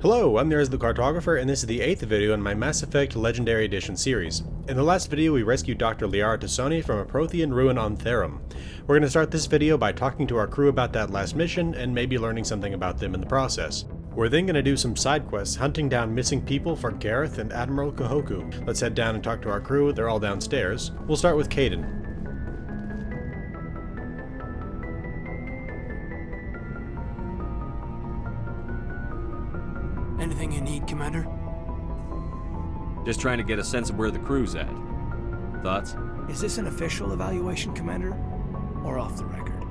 Hello, I'm the Cartographer, and this is the 8th video in my Mass Effect Legendary Edition series. In the last video, we rescued Dr. Liara Tassoni from a Prothean ruin on Therum. We're going to start this video by talking to our crew about that last mission, and maybe learning something about them in the process. We're then going to do some side quests, hunting down missing people for Garoth and Admiral Kahoku. Let's head down and talk to our crew. They're all downstairs. We'll start with Kaidan. Anything you need, Commander? Just trying to get a sense of where the crew's at. Thoughts? Is this an official evaluation, Commander? Or off the record?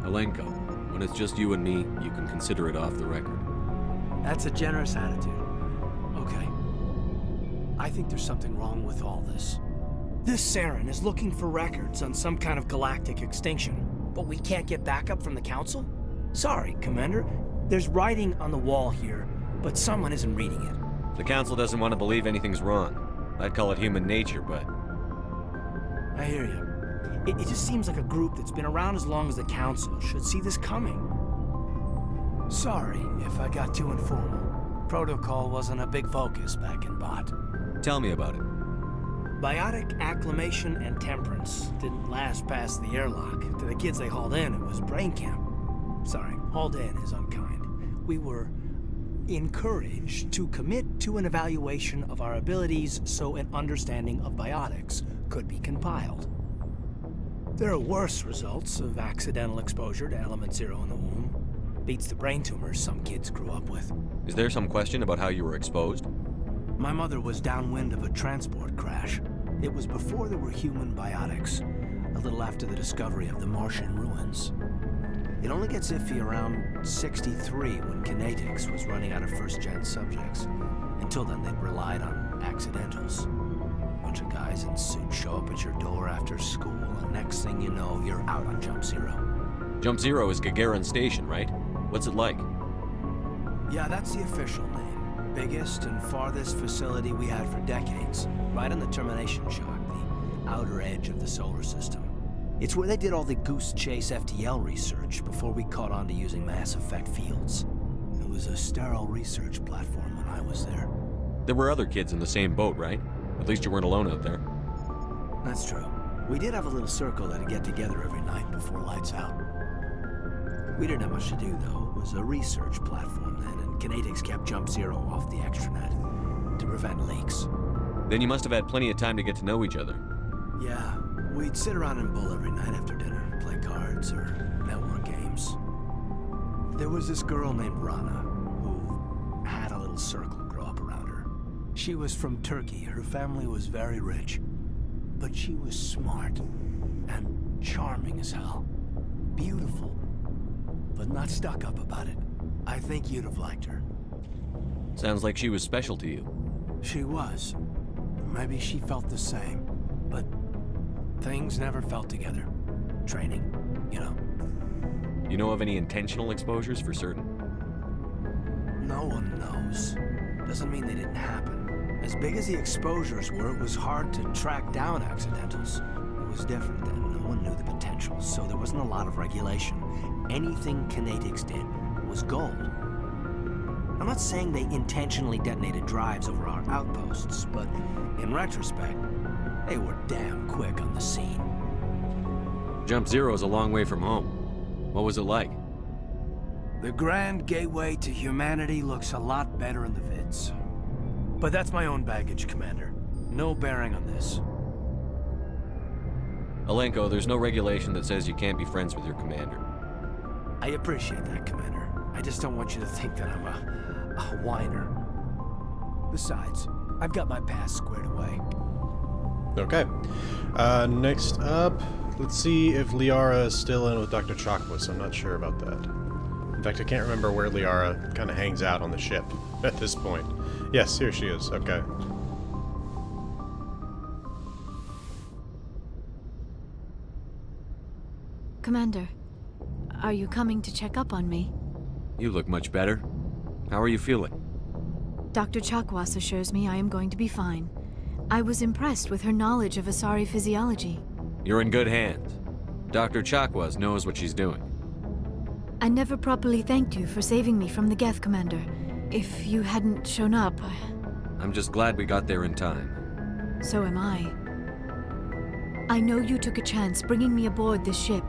Alenko, when it's just you and me, you can consider it off the record. That's a generous attitude. Okay. I think there's something wrong with all this. This Saren is looking for records on some kind of galactic extinction, but we can't get backup from the Council? Sorry, Commander. There's writing on the wall here, but someone isn't reading it. The Council doesn't want to believe anything's wrong. I'd call it human nature, but... I hear you. It just seems like a group that's been around as long as the Council should see this coming. Sorry if I got too informal. Protocol wasn't a big focus back in Bot. Tell me about it. Biotic acclimation and temperance didn't last past the airlock. To the kids they hauled in, it was brain camp. Sorry, hauled in is unkind. We were encouraged to commit to an evaluation of our abilities so an understanding of biotics could be compiled. There are worse results of accidental exposure to Element Zero in the womb. Beats the brain tumors some kids grew up with. Is there some question about how you were exposed? My mother was downwind of a transport crash. It was before there were human biotics, a little after the discovery of the Martian ruins. It only gets iffy around 63 when Kinetics was running out of first-gen subjects. Until then, they'd relied on accidentals. A bunch of guys in suits show up at your door after school, and next thing you know, you're out on Jump Zero. Jump Zero is Gagarin Station, right? What's it like? Yeah, that's the official name. Biggest and farthest facility we had for decades. Right on the termination shock, the outer edge of the solar system. It's where they did all the Goose Chase FTL research before we caught on to using Mass Effect fields. It was a sterile research platform when I was there. There were other kids in the same boat, right? At least you weren't alone out there. That's true. We did have a little circle that'd get together every night before lights out. We didn't have much to do, though. It was a research platform then, and Kinetics kept Jump Zero off the extranet to prevent leaks. Then you must have had plenty of time to get to know each other. Yeah. We'd sit around and bull every night after dinner, play cards or network games. There was this girl named Rana, who had a little circle grow up around her. She was from Turkey. Her family was very rich. But she was smart and charming as hell. Beautiful, but not stuck up about it. I think you'd have liked her. Sounds like she was special to you. She was. Maybe she felt the same, but things never felt together. Training, you know. You know of any intentional exposures for certain? No one knows. Doesn't mean they didn't happen. As big as the exposures were, it was hard to track down accidentals. It was different then. No one knew the potential, so there wasn't a lot of regulation. Anything Kinetics did was gold. I'm not saying they intentionally detonated drives over our outposts, but in retrospect, they were damn quick on the scene. Jump Zero's a long way from home. What was it like? The grand gateway to humanity looks a lot better in the vids. But that's my own baggage, Commander. No bearing on this. Alenko, there's no regulation that says you can't be friends with your commander. I appreciate that, Commander. I just don't want you to think that I'm a whiner. Besides, I've got my past squared away. Okay. Next up, let's see if Liara is still in with Dr. Chakwas. I'm not sure about that. In fact, I can't remember where Liara kind of hangs out on the ship at this point. Yes, here she is. Okay. Commander, are you coming to check up on me? You look much better. How are you feeling? Dr. Chakwas assures me I am going to be fine. I was impressed with her knowledge of Asari physiology. You're in good hands. Dr. Chakwas knows what she's doing. I never properly thanked you for saving me from the Geth, Commander. If you hadn't shown up, I'm just glad we got there in time. so am I. I know you took a chance bringing me aboard this ship.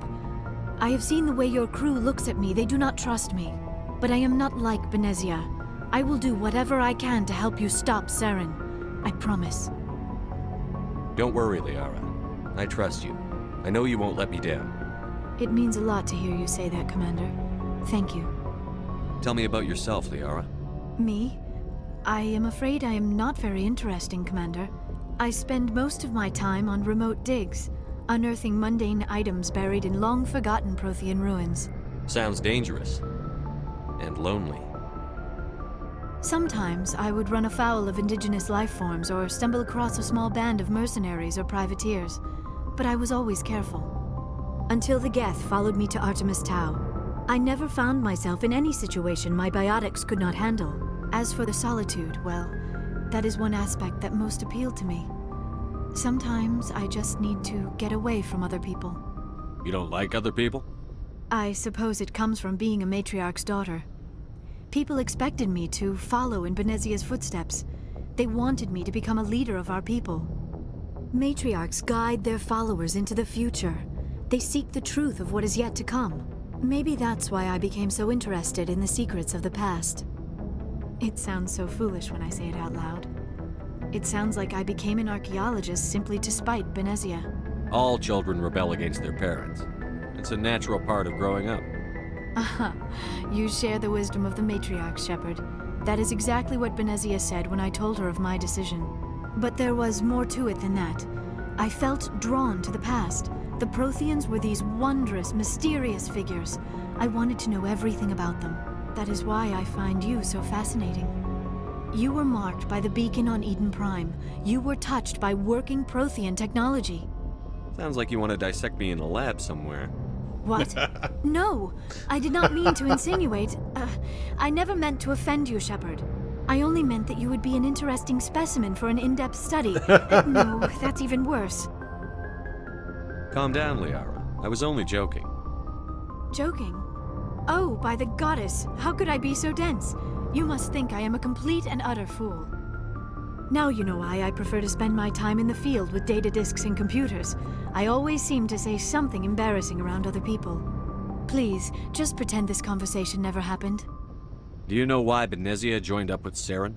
I have seen the way your crew looks at me. They do not trust me. But I am not like Benezia. I will do whatever I can to help you stop Saren. I promise. Don't worry, Liara. I trust you. I know you won't let me down. It means a lot to hear you say that, Commander. Thank you. Tell me about yourself, Liara. Me? I am afraid I am not very interesting, Commander. I spend most of my time on remote digs, unearthing mundane items buried in long-forgotten Prothean ruins. Sounds dangerous. And lonely. Sometimes I would run afoul of indigenous life forms or stumble across a small band of mercenaries or privateers, but I was always careful. Until the Geth followed me to Artemis Tau. I never found myself in any situation my biotics could not handle. As for the solitude, well, that is one aspect that most appealed to me. Sometimes I just need to get away from other people. You don't like other people? I suppose it comes from being a matriarch's daughter. People expected me to follow in Benezia's footsteps. They wanted me to become a leader of our people. Matriarchs guide their followers into the future. They seek the truth of what is yet to come. Maybe that's why I became so interested in the secrets of the past. It sounds so foolish when I say it out loud. It sounds like I became an archaeologist simply to spite Benezia. All children rebel against their parents. It's a natural part of growing up. Aha, you share the wisdom of the matriarch, Shepard. That is exactly what Benezia said when I told her of my decision. But there was more to it than that. I felt drawn to the past. The Protheans were these wondrous, mysterious figures. I wanted to know everything about them. That is why I find you so fascinating. You were marked by the beacon on Eden Prime. You were touched by working Prothean technology. Sounds like you want to dissect me in a lab somewhere. What? No, I did not mean to insinuate. I never meant to offend you, Shepard. I only meant that you would be an interesting specimen for an in-depth study. No, that's even worse. Calm down, Liara. I was only joking. Joking? Oh, by the goddess, how could I be so dense? You must think I am a complete and utter fool. Now you know why I prefer to spend my time in the field with data disks and computers. I always seem to say something embarrassing around other people. Please, just pretend this conversation never happened. Do you know why Benezia joined up with Saren?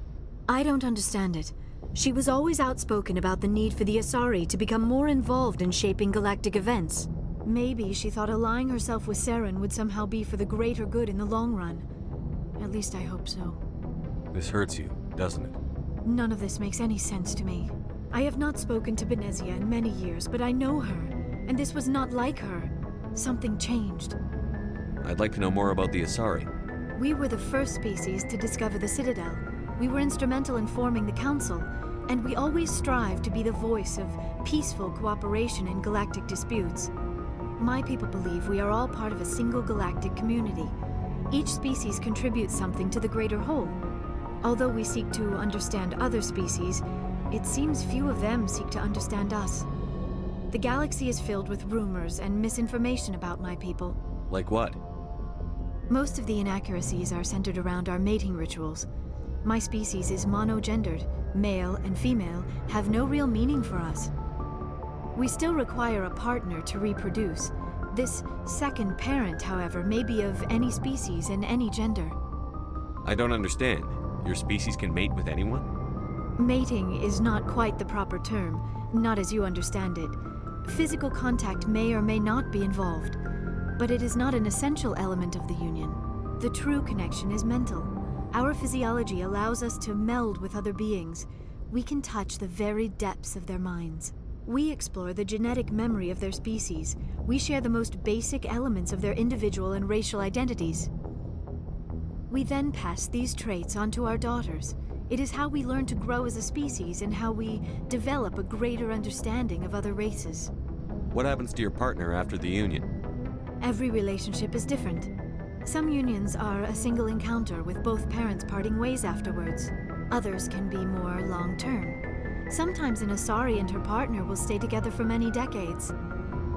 I don't understand it. She was always outspoken about the need for the Asari to become more involved in shaping galactic events. Maybe she thought allying herself with Saren would somehow be for the greater good in the long run. At least I hope so. This hurts you, doesn't it? None of this makes any sense to me. I have not spoken to Benezia in many years, but I know her, and this was not like her. Something changed. I'd like to know more about the Asari. We were the first species to discover the Citadel. We were instrumental in forming the Council, and we always strive to be the voice of peaceful cooperation in galactic disputes. My people believe we are all part of a single galactic community. Each species contributes something to the greater whole. Although we seek to understand other species, it seems few of them seek to understand us. The galaxy is filled with rumors and misinformation about my people. Like what? Most of the inaccuracies are centered around our mating rituals. My species is monogendered. Male and female have no real meaning for us. We still require a partner to reproduce. This second parent, however, may be of any species and any gender. I don't understand. Your species can mate with anyone? Mating is not quite the proper term, not as you understand it. Physical contact may or may not be involved, but it is not an essential element of the union. The true connection is mental. Our physiology allows us to meld with other beings. We can touch the very depths of their minds. We explore the genetic memory of their species. We share the most basic elements of their individual and racial identities. We then pass these traits on to our daughters. It is how we learn to grow as a species and how we develop a greater understanding of other races. What happens to your partner after the union? Every relationship is different. Some unions are a single encounter with both parents parting ways afterwards. Others can be more long-term. Sometimes an Asari and her partner will stay together for many decades.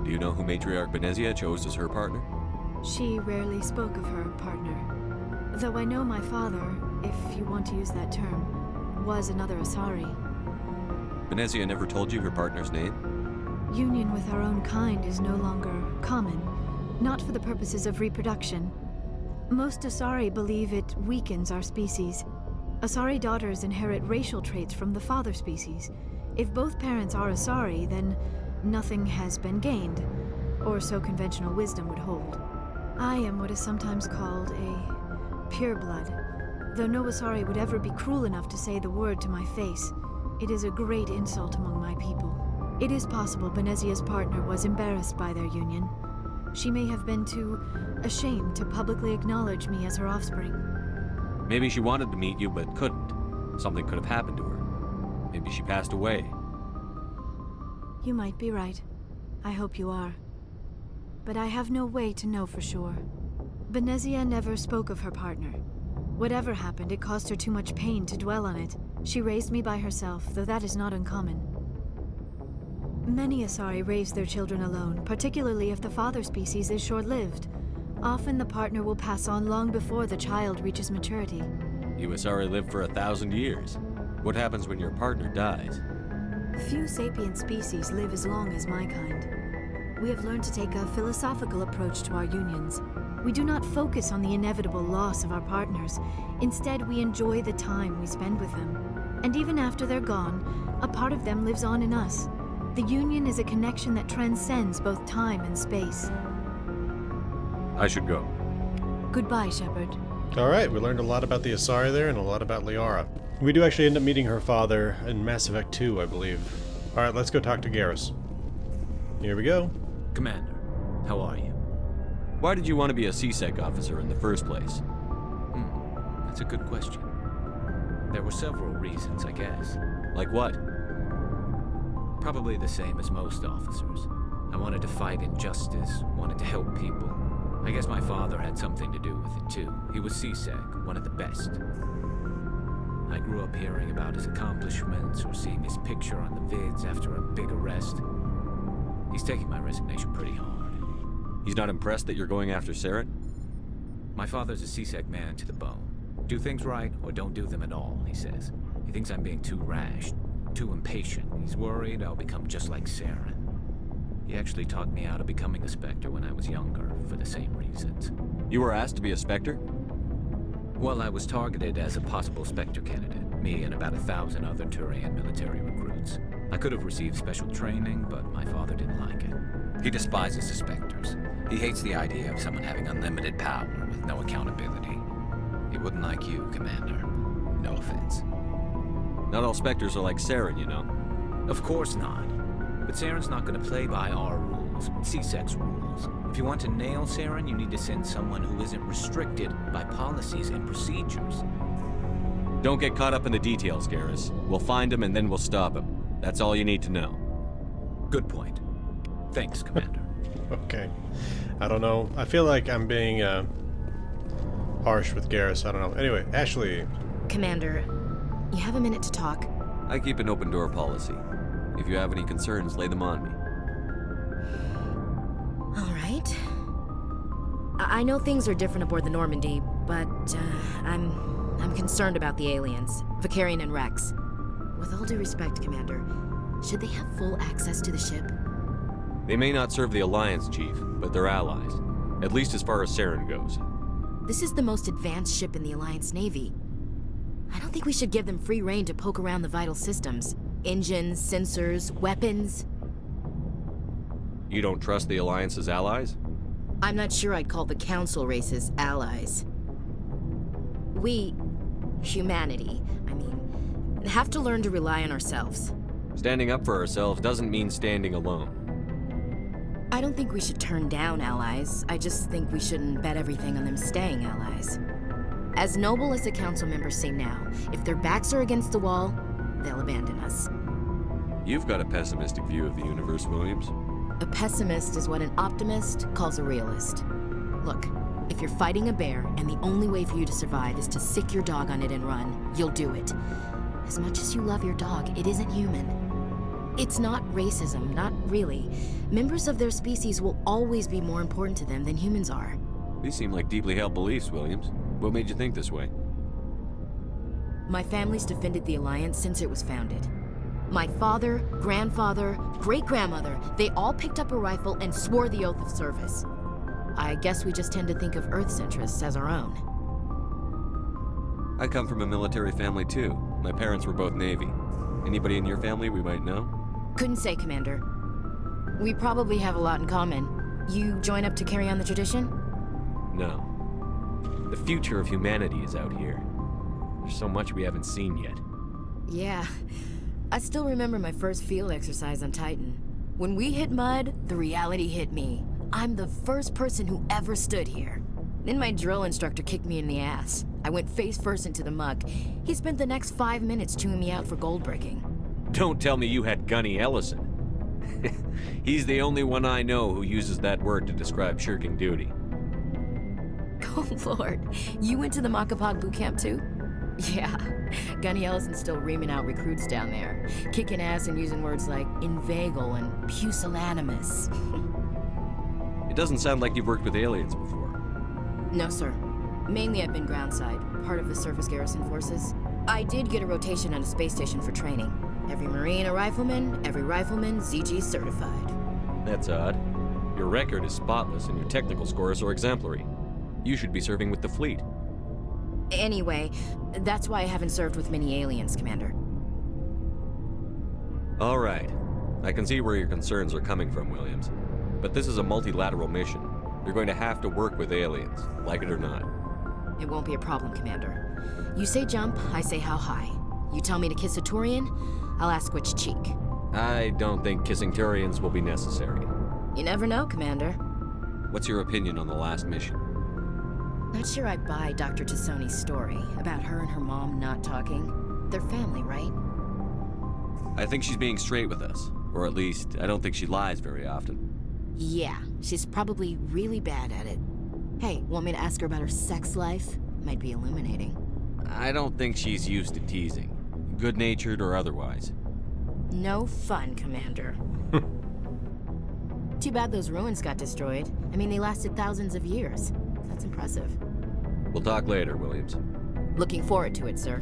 Do you know who Matriarch Benezia chose as her partner? She rarely spoke of her partner. Though I know my father, if you want to use that term, was another Asari. Venezia never told you her partner's name? Union with our own kind is no longer common, not for the purposes of reproduction. Most Asari believe it weakens our species. Asari daughters inherit racial traits from the father species. If both parents are Asari, then nothing has been gained, or so conventional wisdom would hold. I am what is sometimes called a pureblood, though no Asari would ever be cruel enough to say the word to my face. It is a great insult among my people. It is possible Benezia's partner was embarrassed by their union. She may have been too ashamed to publicly acknowledge me as her offspring. Maybe she wanted to meet you but couldn't. Something could have happened to her. Maybe she passed away. You might be right. I hope you are. But I have no way to know for sure. Benezia never spoke of her partner. Whatever happened, it caused her too much pain to dwell on it. She raised me by herself, though that is not uncommon. Many Asari raise their children alone, particularly if the father species is short-lived. Often the partner will pass on long before the child reaches maturity. You Asari live for 1,000 years. What happens when your partner dies? Few sapient species live as long as my kind. We have learned to take a philosophical approach to our unions. We do not focus on the inevitable loss of our partners. Instead, we enjoy the time we spend with them. And even after they're gone, a part of them lives on in us. The union is a connection that transcends both time and space. I should go. Goodbye, Shepard. Alright, we learned a lot about the Asari there and a lot about Liara. We do actually end up meeting her father in Mass Effect 2, I believe. Alright, let's go talk to Garoth. Here we go. Commander, how are you? Why did you want to be a CSEC officer in the first place? That's a good question. There were several reasons, I guess. Like what? Probably the same as most officers. I wanted to fight injustice, wanted to help people. I guess my father had something to do with it too. He was CSEC, one of the best. I grew up hearing about his accomplishments or seeing his picture on the vids after a big arrest. He's taking my resignation pretty hard. He's not impressed that you're going after Saren? My father's a CSEC man to the bone. Do things right or don't do them at all, he says. He thinks I'm being too rash, too impatient. He's worried I'll become just like Saren. He actually talked me out of becoming a Spectre when I was younger, for the same reasons. You were asked to be a Spectre? Well, I was targeted as a possible Spectre candidate, me and about 1,000 other Turian military recruits. I could have received special training, but my father didn't like it. He despises the Spectres. He hates the idea of someone having unlimited power with no accountability. He wouldn't like you, Commander. No offense. Not all Spectres are like Saren, you know. Of course not. But Saren's not going to play by our rules, CSEC's rules. If you want to nail Saren, you need to send someone who isn't restricted by policies and procedures. Don't get caught up in the details, Garrus. We'll find him and then we'll stop him. That's all you need to know. Good point. Thanks, Commander. Okay. I don't know. I feel like I'm being harsh with Garrus. I don't know. Anyway, Ashley. Commander, you have a minute to talk? I keep an open door policy. If you have any concerns, lay them on me. All right. I know things are different aboard the Normandy, but I'm concerned about the aliens, Vicarian and Rex. With all due respect, Commander, should they have full access to the ship? They may not serve the Alliance, Chief, but they're allies. At least as far as Saren goes. This is the most advanced ship in the Alliance Navy. I don't think we should give them free rein to poke around the vital systems. Engines, sensors, weapons. You don't trust the Alliance's allies? I'm not sure I'd call the Council races allies. We, humanity, have to learn to rely on ourselves. Standing up for ourselves doesn't mean standing alone. I don't think we should turn down allies. I just think we shouldn't bet everything on them staying allies. As noble as the Council members say now, if their backs are against the wall, they'll abandon us. You've got a pessimistic view of the universe, Williams. A pessimist is what an optimist calls a realist. Look, if you're fighting a bear and the only way for you to survive is to sick your dog on it and run, you'll do it. As much as you love your dog, it isn't human. It's not racism, not really. Members of their species will always be more important to them than humans are. These seem like deeply held beliefs, Williams. What made you think this way? My family's defended the Alliance since it was founded. My father, grandfather, great-grandmother, they all picked up a rifle and swore the oath of service. I guess we just tend to think of Earth's interests as our own. I come from a military family too. My parents were both Navy. Anybody in your family we might know? Couldn't say, Commander. We probably have a lot in common. You join up to carry on the tradition? No. The future of humanity is out here. There's so much we haven't seen yet. Yeah. I still remember my first field exercise on Titan. When we hit mud, the reality hit me. I'm the first person who ever stood here. Then my drill instructor kicked me in the ass. I went face first into the muck. He spent the next 5 minutes chewing me out for gold breaking. Don't tell me you had Gunny Ellison. He's the only one I know who uses that word to describe shirking duty. Oh Lord, you went to the Makapog boot camp too? Yeah, Gunny Ellison's still reaming out recruits down there, kicking ass and using words like inveigle and pusillanimous. It doesn't sound like you've worked with aliens before. No, sir. Mainly I've been groundside, part of the surface garrison forces. I did get a rotation on a space station for training. Every Marine a rifleman, every rifleman ZG certified. That's odd. Your record is spotless and your technical scores are exemplary. You should be serving with the fleet. Anyway, that's why I haven't served with many aliens, Commander. All right. I can see where your concerns are coming from, Williams. But this is a multilateral mission. You're going to have to work with aliens, like it or not. It won't be a problem, Commander. You say jump, I say how high. You tell me to kiss a Turian, I'll ask which cheek. I don't think kissing Turians will be necessary. You never know, Commander. What's your opinion on the last mission? Not sure I buy Dr. Tassoni's story about her and her mom not talking. They're family, right? I think she's being straight with us. Or at least, I don't think she lies very often. Yeah, she's probably really bad at it. Hey, want me to ask her about her sex life? Might be illuminating. I don't think she's used to teasing. Good-natured or otherwise. No fun, Commander. Too bad those ruins got destroyed. I mean, they lasted thousands of years. That's impressive. We'll talk later, Williams. Looking forward to it, sir.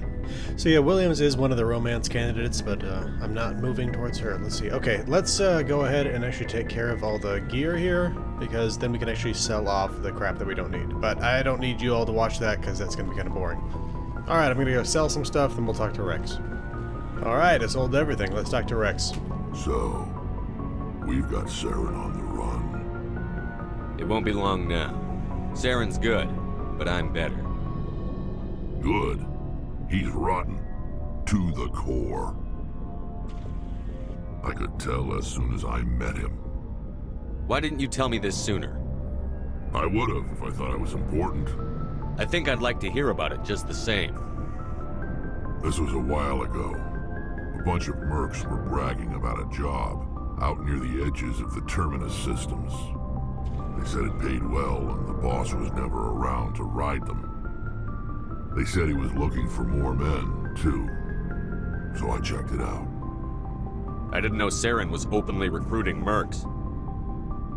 So yeah, Williams is one of the romance candidates, but I'm not moving towards her. Let's see. Okay, let's go ahead and actually take care of all the gear here, because then we can actually sell off the crap that we don't need. But I don't need you all to watch that, because that's going to be kind of boring. Alright, I'm going to go sell some stuff, then we'll talk to Rex. Alright, I sold everything. Let's talk to Rex. So, we've got Saren on the run. It won't be long now. Saren's good, but I'm better. Good. He's rotten. To the core. I could tell as soon as I met him. Why didn't you tell me this sooner? I would have if I thought it was important. I think I'd like to hear about it just the same. This was a while ago. A bunch of mercs were bragging about a job out near the edges of the Terminus systems. They said it paid well and the boss was never around to ride them. They said he was looking for more men, too. So I checked it out. I didn't know Saren was openly recruiting mercs.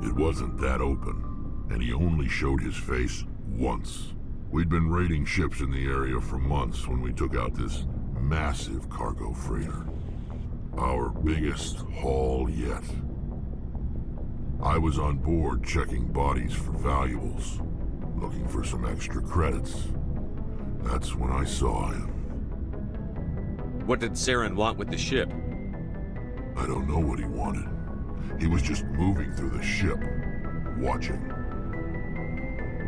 It wasn't that open, and he only showed his face once. We'd been raiding ships in the area for months when we took out this massive cargo freighter. Our biggest haul yet. I was on board checking bodies for valuables, looking for some extra credits. That's when I saw him. What did Saren want with the ship? I don't know what he wanted. He was just moving through the ship, watching.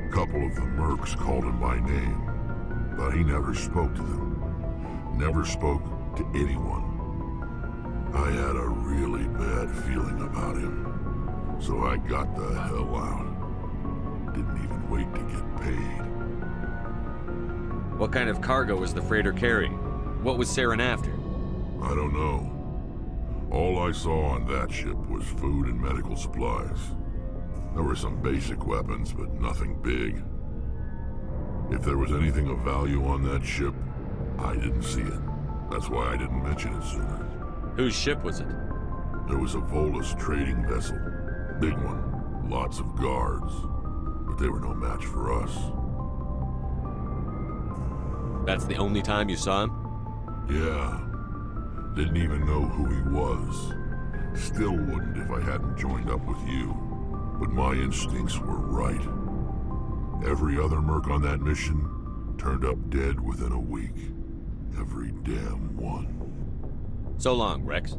A couple of the mercs called him by name, but he never spoke to them. Never spoke to anyone. I had a really bad feeling about him, so I got the hell out. Didn't even wait to get paid. What kind of cargo was the freighter carrying? What was Saren after? I don't know. All I saw on that ship was food and medical supplies. There were some basic weapons, but nothing big. If there was anything of value on that ship, I didn't see it. That's why I didn't mention it sooner. Whose ship was it? There was a Volus trading vessel. Big one. Lots of guards. But they were no match for us. That's the only time you saw him? Yeah. Didn't even know who he was. Still wouldn't if I hadn't joined up with you. But my instincts were right. Every other merc on that mission turned up dead within a week. Every damn one. So long, Rex.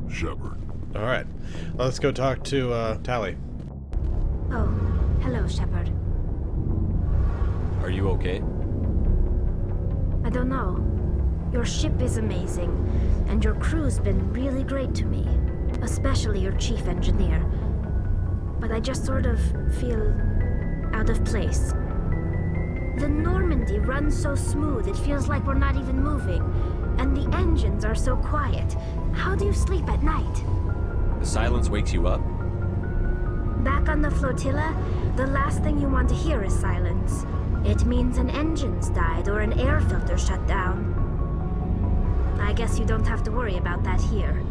Shepard. Alright, let's go talk to Tally. Oh, hello, Shepard. Are you okay? I don't know. Your ship is amazing, and your crew's been really great to me, especially your chief engineer. But I just sort of feel out of place. The Normandy runs so smooth it feels like we're not even moving, and the engines are so quiet. How do you sleep at night? The silence wakes you up? Back on the flotilla, the last thing you want to hear is silence. It means an engine's died or an air filter shut down. I guess you don't have to worry about that here.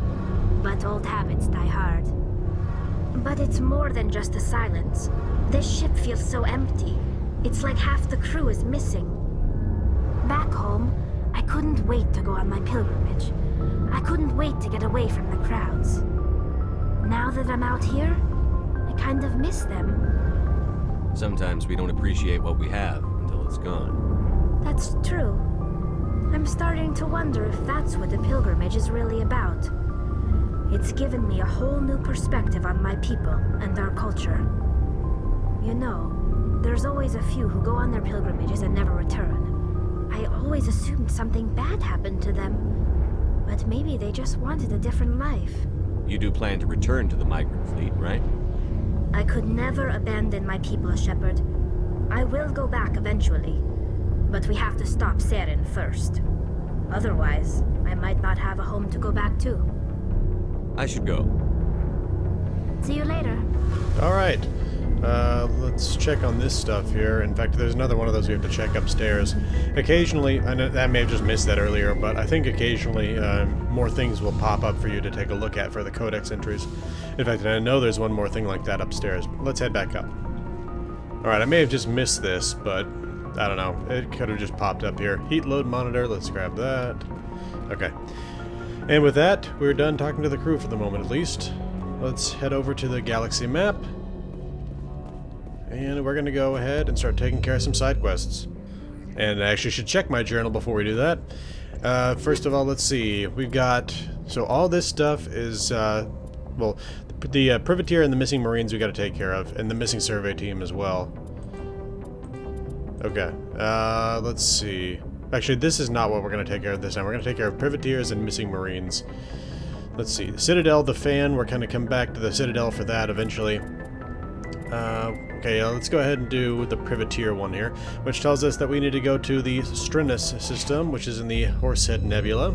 But old habits die hard. But it's more than just the silence. This ship feels so empty. It's like half the crew is missing. Back home, I couldn't wait to go on my pilgrimage. I couldn't wait to get away from the crowds. Now that I'm out here, I kind of miss them. Sometimes we don't appreciate what we have until it's gone. That's true. I'm starting to wonder if that's what the pilgrimage is really about. It's given me a whole new perspective on my people and our culture. You know, there's always a few who go on their pilgrimages and never return. I always assumed something bad happened to them, but maybe they just wanted a different life. You do plan to return to the migrant fleet, right? I could never abandon my people, Shepard. I will go back eventually, but we have to stop Saren first. Otherwise, I might not have a home to go back to. I should go. See you later. Alright, let's check on this stuff here. In fact, there's another one of those we have to check upstairs. Occasionally, I know I may have just missed that earlier, but I think occasionally more things will pop up for you to take a look at for the codex entries. In fact, I know there's one more thing like that upstairs. Let's head back up. Alright, I may have just missed this, but I don't know. It could have just popped up here. Heat load monitor, let's grab that. Okay. And with that, we're done talking to the crew for the moment at least. Let's head over to the galaxy map. And we're going to go ahead and start taking care of some side quests. And I actually should check my journal before we do that. First of all, let's see. We've got... So all this stuff is... well, the privateer and the missing marines we got to take care of. And the missing survey team as well. Okay. Let's see. Actually, this is not what we're going to take care of this time. We're going to take care of privateers and missing marines. Let's see. The Citadel, the fan. We're going to come back to the Citadel for that eventually. Okay, let's go ahead and do the privateer one here, which tells us that we need to go to the Strinus system, which is in the Horsehead Nebula.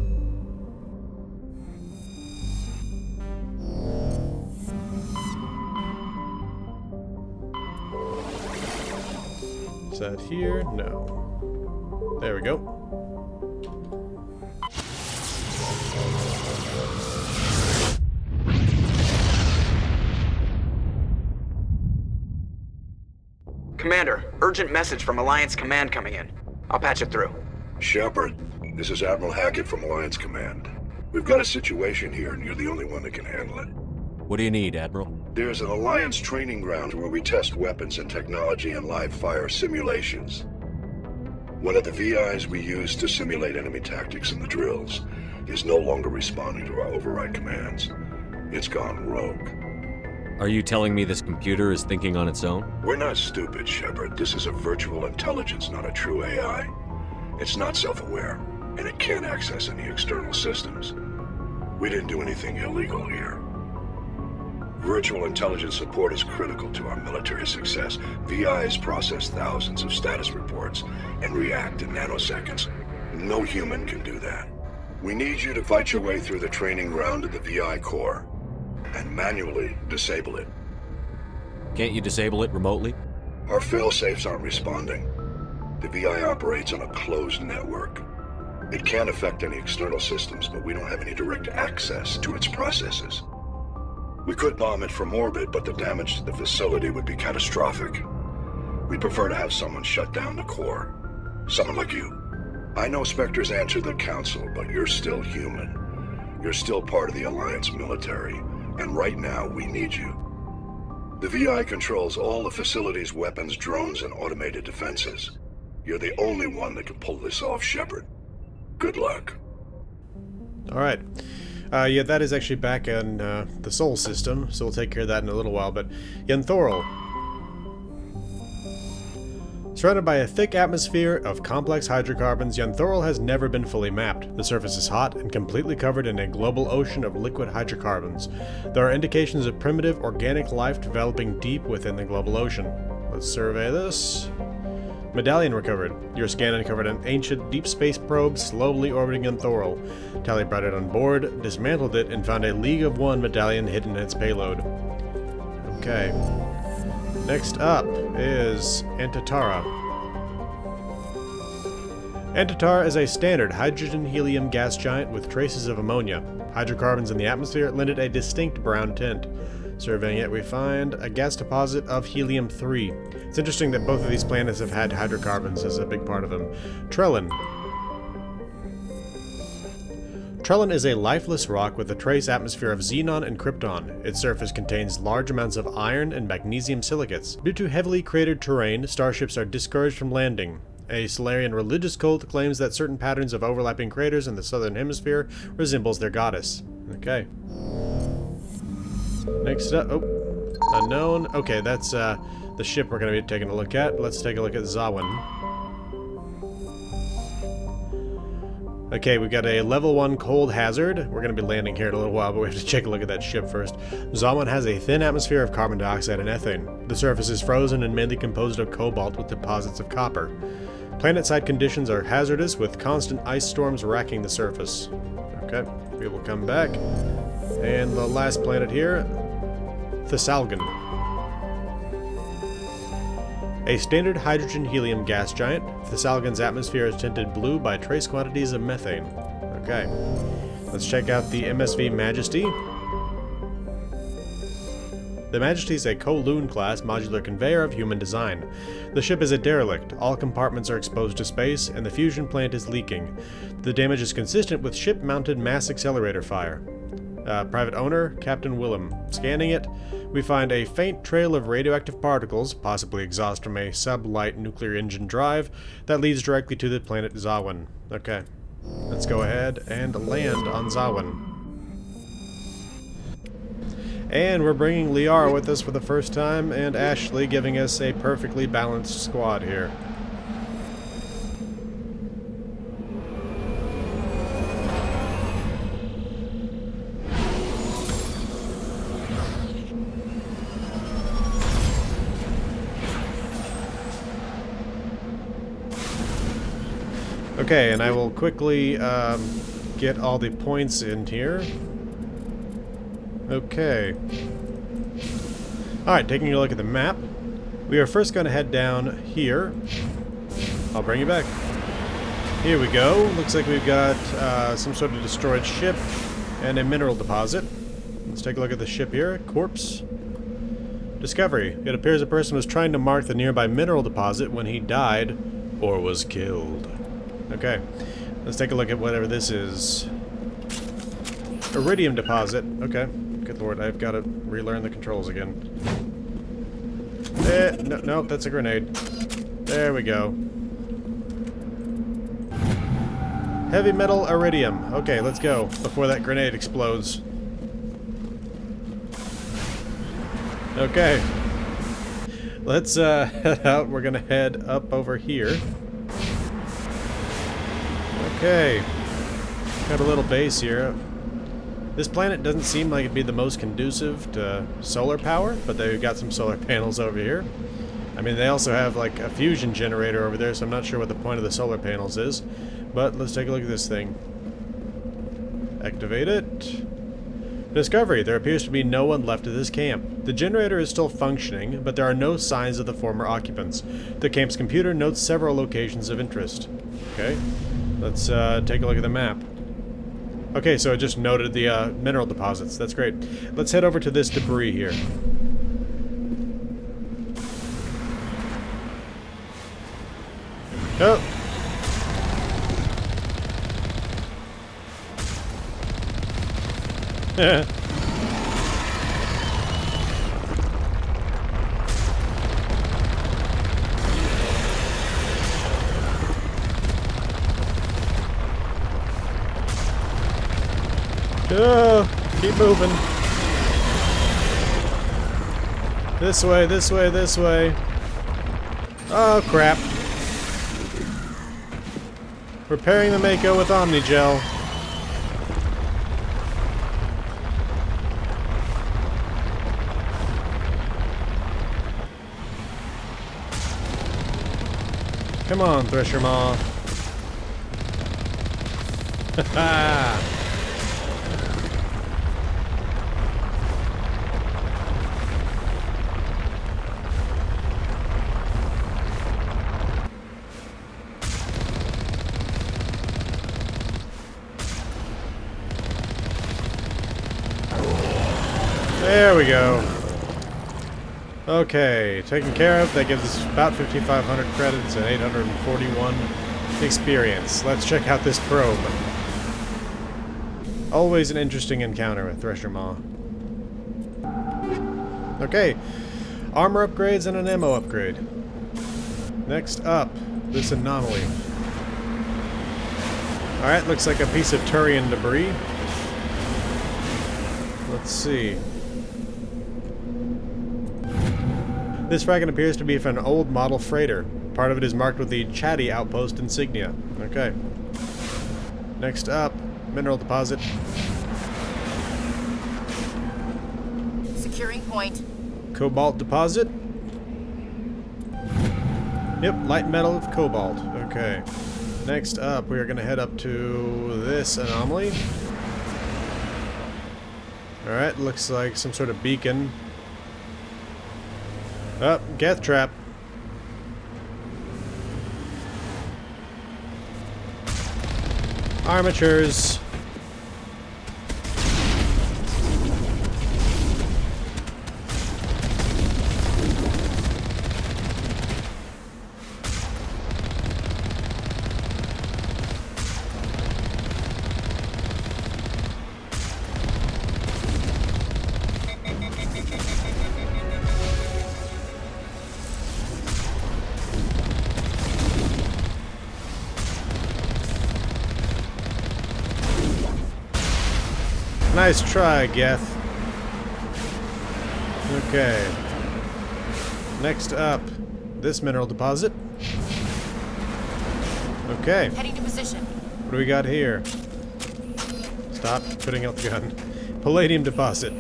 Is that here? No. There we go. Commander, urgent message from Alliance Command coming in. I'll patch it through. Shepard, this is Admiral Hackett from Alliance Command. We've got a situation here, and you're the only one that can handle it. What do you need, Admiral? There's an Alliance training ground where we test weapons and technology in live fire simulations. One of the VIs we use to simulate enemy tactics in the drills is no longer responding to our override commands. It's gone rogue. Are you telling me this computer is thinking on its own? We're not stupid, Shepard. This is a virtual intelligence, not a true AI. It's not self-aware, and it can't access any external systems. We didn't do anything illegal here. Virtual intelligence support is critical to our military success. VIs process thousands of status reports and react in nanoseconds. No human can do that. We need you to fight your way through the training ground to the VI core and manually disable it. Can't you disable it remotely? Our fail-safes aren't responding. The VI operates on a closed network. It can't affect any external systems, but we don't have any direct access to its processes. We could bomb it from orbit, but the damage to the facility would be catastrophic. We'd prefer to have someone shut down the core. Someone like you. I know Spectres answer the Council, but you're still human. You're still part of the Alliance military, and right now we need you. The VI controls all the facility's weapons, drones, and automated defenses. You're the only one that can pull this off, Shepard. Good luck. Alright. Yeah, that is actually back in the Sol system, so we'll take care of that in a little while, but Yenthoral. Surrounded by a thick atmosphere of complex hydrocarbons, Yenthoral has never been fully mapped. The surface is hot and completely covered in a global ocean of liquid hydrocarbons. There are indications of primitive organic life developing deep within the global ocean. Let's survey this. Medallion recovered. Your scan uncovered an ancient deep space probe slowly orbiting Yenthoral. Tally brought it on board, dismantled it, and found a League of One medallion hidden in its payload. Okay. Next up is Antitara. Antitara is a standard hydrogen-helium gas giant with traces of ammonia. Hydrocarbons in the atmosphere lend it a distinct brown tint. Surveying it, we find a gas deposit of helium-3. It's interesting that both of these planets have had hydrocarbons as a big part of them. Trellin. Trellin is a lifeless rock with a trace atmosphere of xenon and krypton. Its surface contains large amounts of iron and magnesium silicates. Due to heavily cratered terrain, starships are discouraged from landing. A Solarian religious cult claims that certain patterns of overlapping craters in the southern hemisphere resembles their goddess. Okay. Next up, oh, unknown. Okay, that's the ship we're going to be taking a look at. Let's take a look at Zawin. Okay, we've got a level 1 cold hazard. We're going to be landing here in a little while, but we have to take a look at that ship first. Zawin has a thin atmosphere of carbon dioxide and ethane. The surface is frozen and mainly composed of cobalt with deposits of copper. Planet-side conditions are hazardous, with constant ice storms racking the surface. Okay, we will come back. And the last planet here, Thessalgon. A standard hydrogen-helium gas giant, Thessalgon's atmosphere is tinted blue by trace quantities of methane. Okay, let's check out the MSV Majesty. The Majesty is a Kowloon class modular conveyor of human design. The ship is a derelict, all compartments are exposed to space, and the fusion plant is leaking. The damage is consistent with ship-mounted mass accelerator fire. Private owner, Captain Willem. Scanning it, we find a faint trail of radioactive particles, possibly exhaust from a sub-light nuclear engine drive, that leads directly to the planet Zawin. Okay, let's go ahead and land on Zawin. And we're bringing Liara with us for the first time, and Ashley giving us a perfectly balanced squad here. Okay, and I will quickly get all the points in here. Okay. Alright, taking a look at the map. We are first going to head down here. I'll bring you back. Here we go. Looks like we've got some sort of destroyed ship and a mineral deposit. Let's take a look at the ship here. Corpse. Discovery. It appears a person was trying to mark the nearby mineral deposit when he died or was killed. Okay. Let's take a look at whatever this is. Iridium deposit. Okay. Good lord, I've got to relearn the controls again. No, that's a grenade. There we go. Heavy metal iridium. Okay, let's go before that grenade explodes. Okay. Let's head out. We're gonna head up over here. Okay. Got a little base here. This planet doesn't seem like it'd be the most conducive to solar power, but they've got some solar panels over here. I mean, they also have like a fusion generator over there, so I'm not sure what the point of the solar panels is. But let's take a look at this thing. Activate it. Discovery. There appears to be no one left at this camp. The generator is still functioning, but there are no signs of the former occupants. The camp's computer notes several locations of interest. Okay. Let's take a look at the map. Okay, so it just noted the mineral deposits. That's great. Let's head over to this debris here. Oh! Keep moving. This way, this way, this way. Oh, crap. Repairing the Mako with Omnigel. Come on, Thresher Maw. Ha. There we go. Okay, taken care of. That gives us about 5,500 credits and 841 experience. Let's check out this probe. Always an interesting encounter with Thresher Maw. Okay, armor upgrades and an ammo upgrade. Next up, this anomaly. Alright, looks like a piece of Turian debris. Let's see. This fragment appears to be from an old model freighter. Part of it is marked with the Chatty Outpost insignia. Okay. Next up, mineral deposit. Securing point. Cobalt deposit. Yep, light metal of cobalt. Okay. Next up, we are going to head up to this anomaly. Alright, looks like some sort of beacon. Oh, Geth trap. Armatures. Nice try, Geth. Okay. Next up, this mineral deposit. Okay. Heading to position. What do we got here? Stop putting out the gun. Palladium deposit.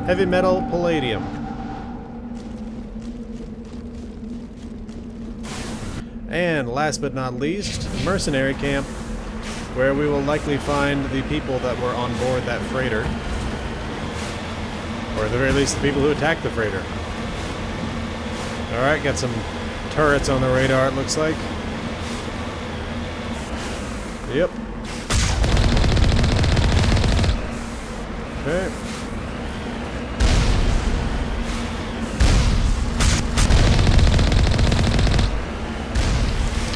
Heavy metal palladium. And last but not least, mercenary camp, where we will likely find the people that were on board that freighter. Or at the very least, the people who attacked the freighter. Alright, got some turrets on the radar, it looks like. Yep. Okay.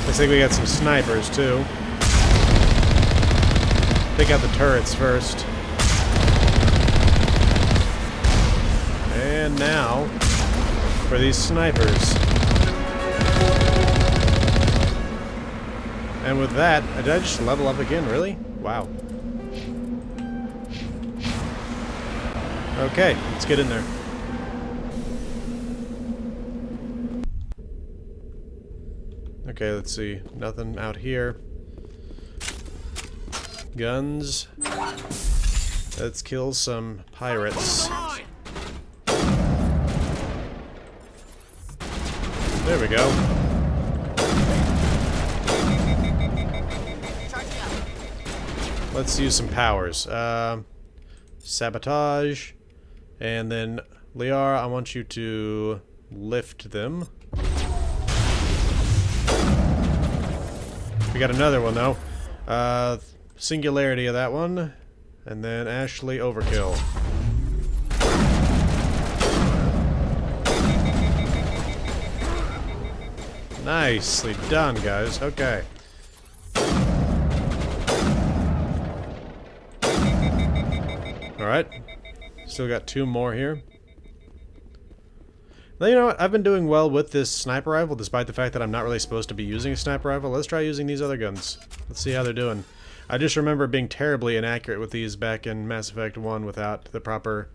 Looks like we got some snipers, too. Take out the turrets first. And now, for these snipers. And with that, did I just level up again, really? Wow. Okay, let's get in there. Okay, let's see. Nothing out here. Guns. Let's kill some pirates. There we go. Let's use some powers. Sabotage. And then, Liara, I want you to lift them. We got another one, though. Singularity of that one, and then Ashley overkill. Nicely done, guys. Okay. Alright. Still got 2 more here. Now, you know what? I've been doing well with this sniper rifle, despite the fact that I'm not really supposed to be using a sniper rifle. Let's try using these other guns. Let's see how they're doing. I just remember being terribly inaccurate with these back in Mass Effect 1 without the proper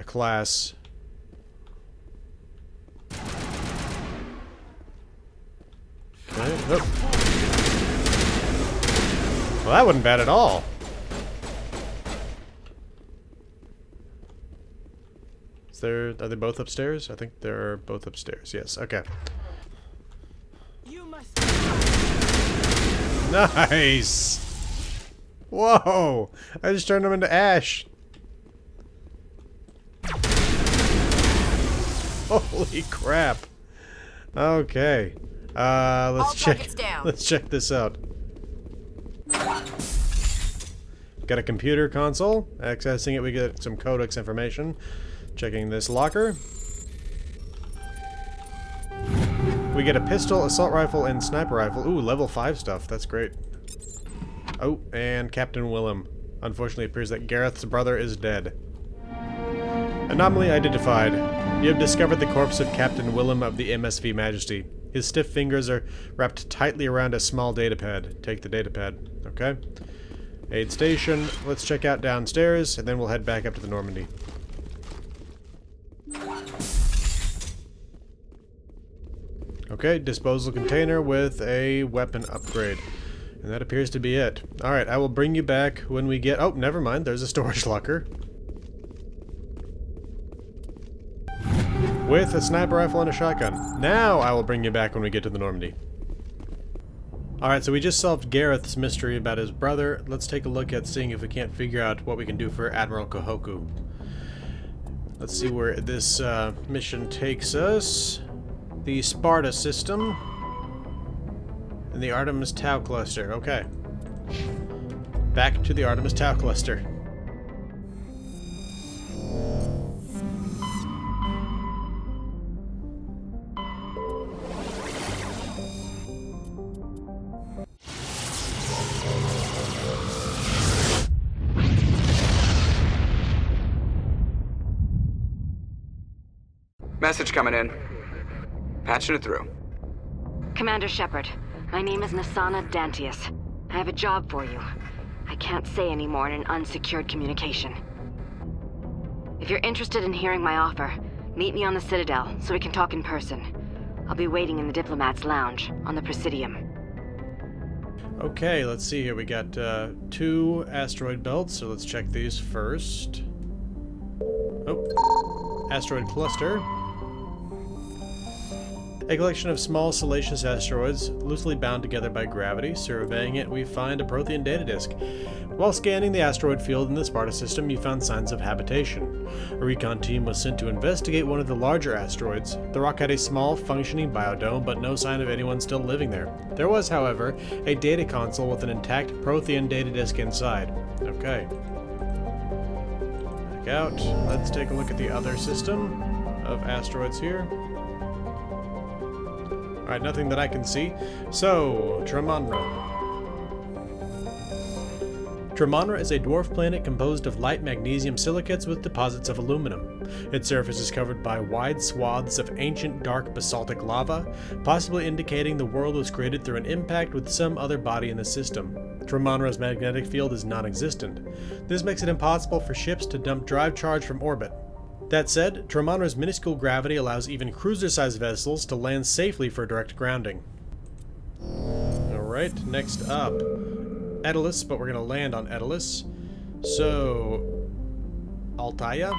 class. Okay. Oh. Well, that wasn't bad at all. Are they both upstairs? I think they're both upstairs. Yes. Okay. You must. Nice. Whoa! I just turned him into ash. Holy crap. Okay. Let's check. Let's check this out. Got a computer console. Accessing it, we get some codex information. Checking this locker. We get a pistol, assault rifle, and sniper rifle. Ooh, level 5 stuff. That's great. Oh, and Captain Willem. Unfortunately, it appears that Garoth's brother is dead. Anomaly identified. You have discovered the corpse of Captain Willem of the MSV Majesty. His stiff fingers are wrapped tightly around a small datapad. Take the datapad. Okay. Aid station. Let's check out downstairs, and then we'll head back up to the Normandy. Okay, disposal container with a weapon upgrade. And that appears to be it. Alright, I will bring you back when we get... Oh, never mind, there's a storage locker. With a sniper rifle and a shotgun. Now I will bring you back when we get to the Normandy. Alright, so we just solved Garoth's mystery about his brother. Let's take a look at seeing if we can't figure out what we can do for Admiral Kahoku. Let's see where this mission takes us. The Sparta system. And the Artemis Tau cluster. Okay. Back to the Artemis Tau cluster. Message coming in. Patching it through. Commander Shepard, my name is Nasana Dantius. I have a job for you. I can't say any more in an unsecured communication. If you're interested in hearing my offer, meet me on the Citadel so we can talk in person. I'll be waiting in the Diplomat's Lounge on the Presidium. Okay, let's see here. We got 2 asteroid belts, so let's check these first. Oh, asteroid cluster. A collection of small salacious asteroids, loosely bound together by gravity. Surveying it, we find a Prothean data disk. While scanning the asteroid field in the Sparta system, you found signs of habitation. A recon team was sent to investigate one of the larger asteroids. The rock had a small, functioning biodome, but no sign of anyone still living there. There was, however, a data console with an intact Prothean data disk inside. Okay. Back out. Let's take a look at the other system of asteroids here. Alright, nothing that I can see. So, Tremonra. Tremonra is a dwarf planet composed of light magnesium silicates with deposits of aluminum. Its surface is covered by wide swaths of ancient dark basaltic lava, possibly indicating the world was created through an impact with some other body in the system. Tremonra's magnetic field is non-existent. This makes it impossible for ships to dump drive charge from orbit. That said, Tremonra's minuscule gravity allows even cruiser-sized vessels to land safely for direct grounding. Alright, next up. Edelus, but we're going to land on Edelus. So, Altaia?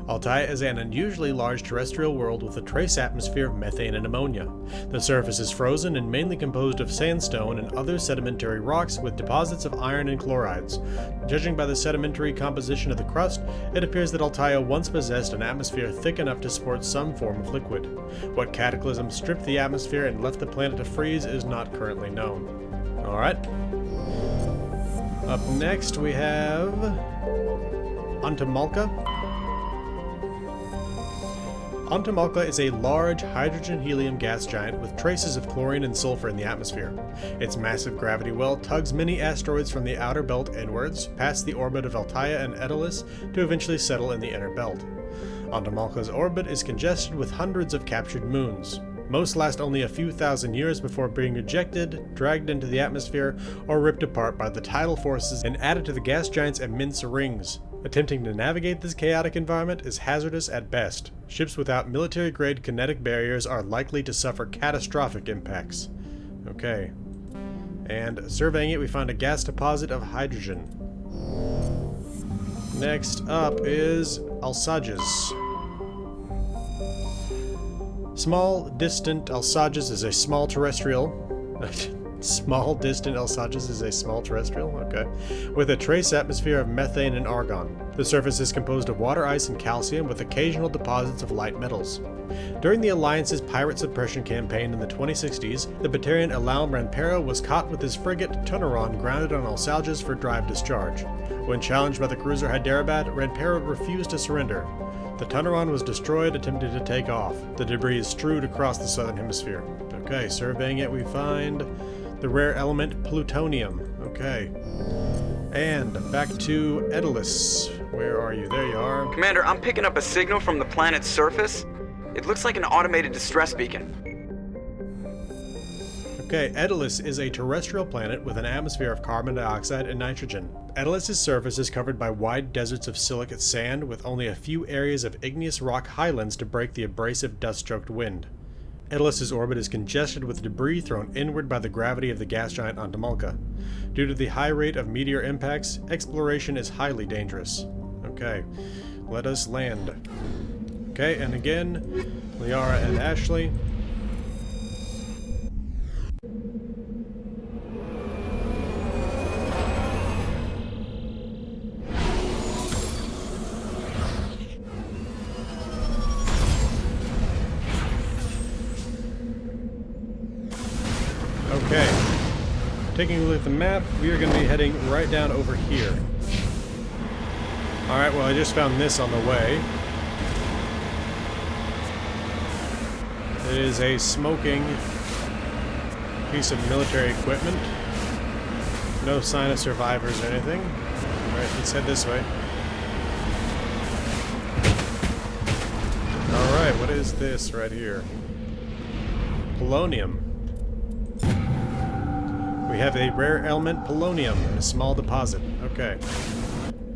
Altaia is an unusually large terrestrial world with a trace atmosphere of methane and ammonia. The surface is frozen and mainly composed of sandstone and other sedimentary rocks with deposits of iron and chlorides. Judging by the sedimentary composition of the crust, it appears that Altaia once possessed an atmosphere thick enough to support some form of liquid. What cataclysm stripped the atmosphere and left the planet to freeze is not currently known. Alright. Up next we have Antamalka. Antamalka is a large hydrogen-helium gas giant with traces of chlorine and sulfur in the atmosphere. Its massive gravity well tugs many asteroids from the outer belt inwards, past the orbit of Altaia and Daedalus, to eventually settle in the inner belt. Antamalka's orbit is congested with hundreds of captured moons. Most last only a few thousand years before being ejected, dragged into the atmosphere, or ripped apart by the tidal forces and added to the gas giant's immense rings. Attempting to navigate this chaotic environment is hazardous at best. Ships without military-grade kinetic barriers are likely to suffer catastrophic impacts. Okay. And surveying it, we find a gas deposit of hydrogen. Next up is Alsages. Small, distant Alsages is a small terrestrial. Small, distant Alsages is a small terrestrial? Okay. With a trace atmosphere of methane and argon. The surface is composed of water ice and calcium with occasional deposits of light metals. During the Alliance's pirate suppression campaign in the 2060s, the Batarian Alau Ranpero was caught with his frigate Tunaron grounded on Alsages for drive discharge. When challenged by the cruiser Hyderabad, Ranpero refused to surrender. The Tunaron was destroyed attempting to take off. The debris is strewed across the southern hemisphere. Okay, surveying it, we find the rare element plutonium. Okay. And back to Daedalus. Where are you? There you are. Commander, I'm picking up a signal from the planet's surface. It looks like an automated distress beacon. Okay, Daedalus is a terrestrial planet with an atmosphere of carbon dioxide and nitrogen. Daedalus's surface is covered by wide deserts of silicate sand with only a few areas of igneous rock highlands to break the abrasive dust-choked wind. Daedalus's orbit is congested with debris thrown inward by the gravity of the gas giant Antamalka. Due to the high rate of meteor impacts, exploration is highly dangerous. Okay, let us land. Okay, and again, Liara and Ashley. Okay, taking a look at the map, we are going to be heading right down over here. Alright, well I just found this on the way. It is a smoking piece of military equipment. No sign of survivors or anything. Alright, let's head this way. Alright, what is this right here? Polonium. We have a rare element polonium in a small deposit. Okay.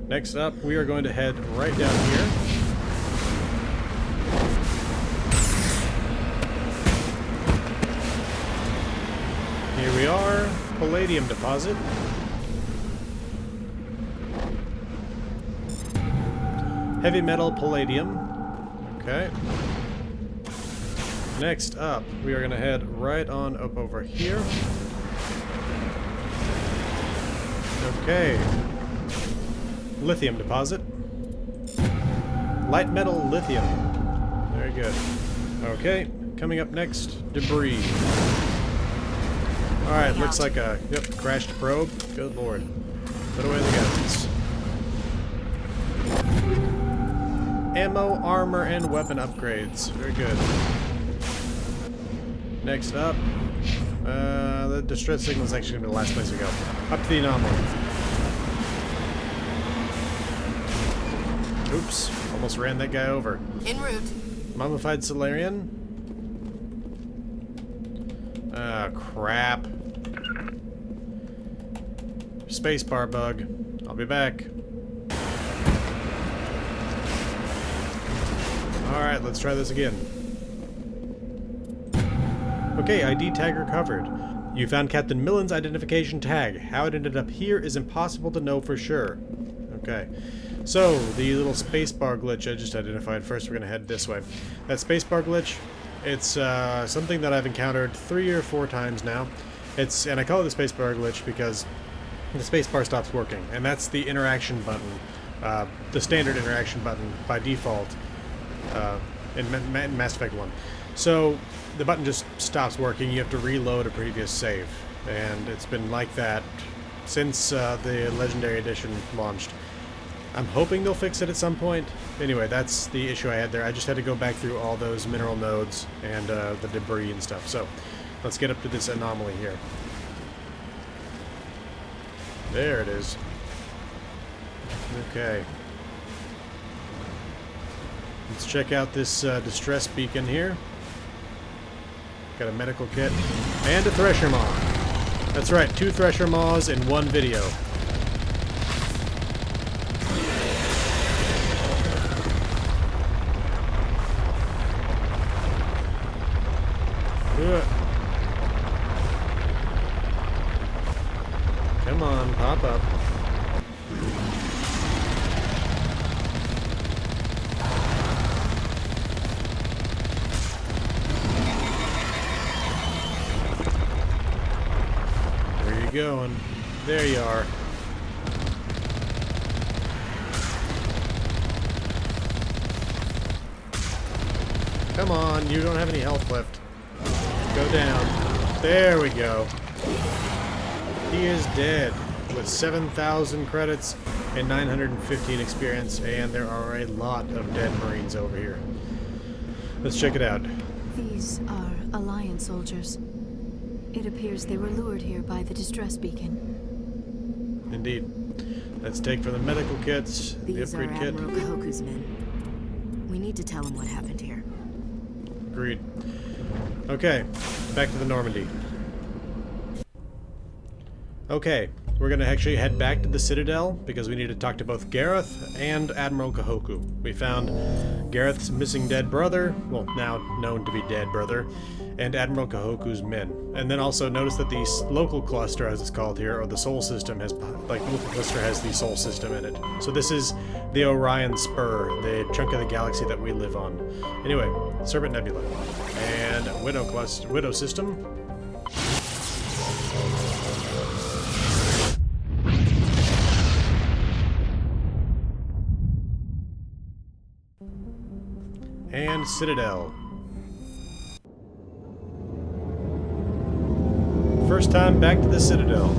Next up, we are going to head right down here. Here we are, palladium deposit. Heavy metal palladium. Okay. Next up, we are going to head right on up over here. Okay. Lithium deposit. Light metal lithium. Very good. Okay, coming up next, debris. Alright, looks like a crashed probe. Good lord. Put away the guns. Ammo, armor, and weapon upgrades. Very good. Next up, the distress signal is actually going to be the last place we go. Up to the anomaly. Oops, almost ran that guy over. En route. Mummified Solarian. Ah, crap. Spacebar bug. I'll be back. Alright, let's try this again. Okay, ID tag recovered. You found Captain Millen's identification tag. How it ended up here is impossible to know for sure. Okay. So, the little spacebar glitch I just identified. First, we're going to head this way. That spacebar glitch, it's something that I've encountered 3 or 4 times now. And I call it the spacebar glitch because the spacebar stops working, and that's the interaction button, the standard interaction button by default in Mass Effect 1. So, the button just stops working. You have to reload a previous save, and it's been like that since the Legendary Edition launched. I'm hoping they'll fix it at some point. Anyway, that's the issue I had there. I just had to go back through all those mineral nodes and the debris and stuff. So, let's get up to this anomaly here. There it is. Okay. Let's check out this distress beacon here. Got a medical kit and a thresher maw. That's right, 2 thresher maws in 1 video. Come on, pop up. Where are you going? There you are. Come on, you don't have any health left. Go down. There we go. He is dead with 7,000 credits and 915 experience, and there are a lot of dead Marines over here. Let's check it out. These are Alliance soldiers. It appears they were lured here by the distress beacon. Indeed. Let's take for the medical kits, the These are upgrade kit. Admiral Kahoku's men. We need to tell him what happened here. Agreed. Okay, back to the Normandy. Okay, we're gonna actually head back to the Citadel because we need to talk to both Garoth and Admiral Kahoku. We found Garoth's missing dead brother, well, now known to be dead brother, and Admiral Kahoku's men. And then also notice that the local cluster, as it's called here, or the Sol system, has, like, local cluster has the Sol system in it. So this is the Orion Spur, the chunk of the galaxy that we live on. Anyway, Serpent Nebula and Widow system. And Citadel. First time back to the Citadel.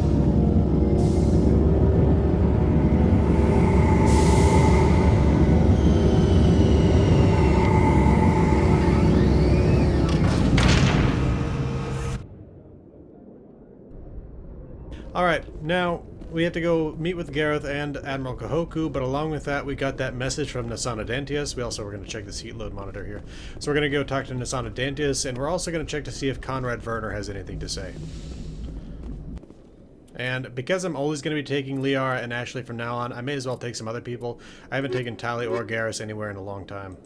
Alright, now we have to go meet with Garoth and Admiral Kahoku, but along with that we got that message from Nasana Dantius. We also were going to check this heat load monitor here. So we're going to go talk to Nasana Dantius, and we're also going to check to see if Conrad Werner has anything to say. And because I'm always going to be taking Liara and Ashley from now on, I may as well take some other people. I haven't taken Tali or Garrus anywhere in a long time.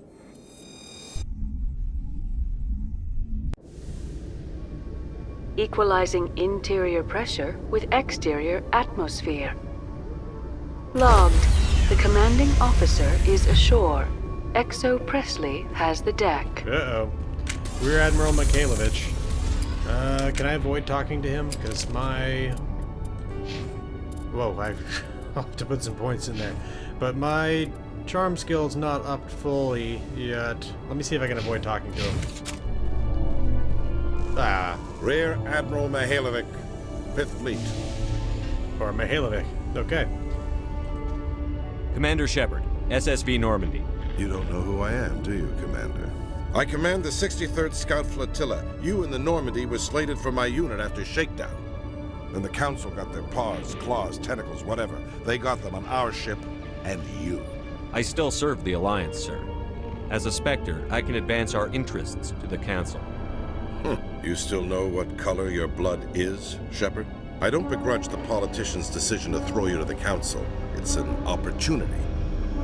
Equalizing interior pressure with exterior atmosphere. Logged. The commanding officer is ashore. Exo Presley has the deck. Uh-oh. Rear Admiral Mikhailovich. Can I avoid talking to him? Because my... Whoa, I'll have to put some points in there. But my charm skill's not up fully yet. Let me see if I can avoid talking to him. Ah. Rear Admiral Mihailovic, 5th Fleet. Or Mihailovic. Okay. Commander Shepard, SSV Normandy. You don't know who I am, do you, Commander? I command the 63rd Scout Flotilla. You and the Normandy were slated for my unit after shakedown. Then the Council got their paws, claws, tentacles, whatever. They got them on our ship, and you. I still serve the Alliance, sir. As a Spectre, I can advance our interests to the Council. You still know what color your blood is, Shepard? I don't begrudge the politician's decision to throw you to the Council. It's an opportunity.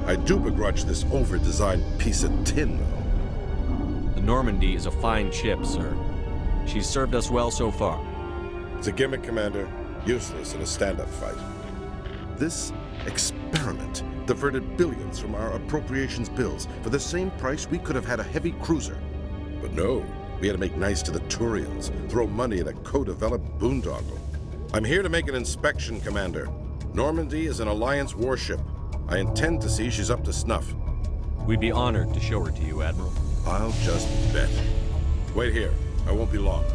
I do begrudge this over-designed piece of tin, though. The Normandy is a fine ship, sir. She's served us well so far. It's a gimmick, Commander. Useless in a stand-up fight. This experiment diverted billions from our appropriations bills. For the same price, we could have had a heavy cruiser. But no. We had to make nice to the Turians, throw money at a co-developed boondoggle. I'm here to make an inspection, Commander. Normandy is an Alliance warship. I intend to see she's up to snuff. We'd be honored to show her to you, Admiral. I'll just bet. Wait here. I won't be long.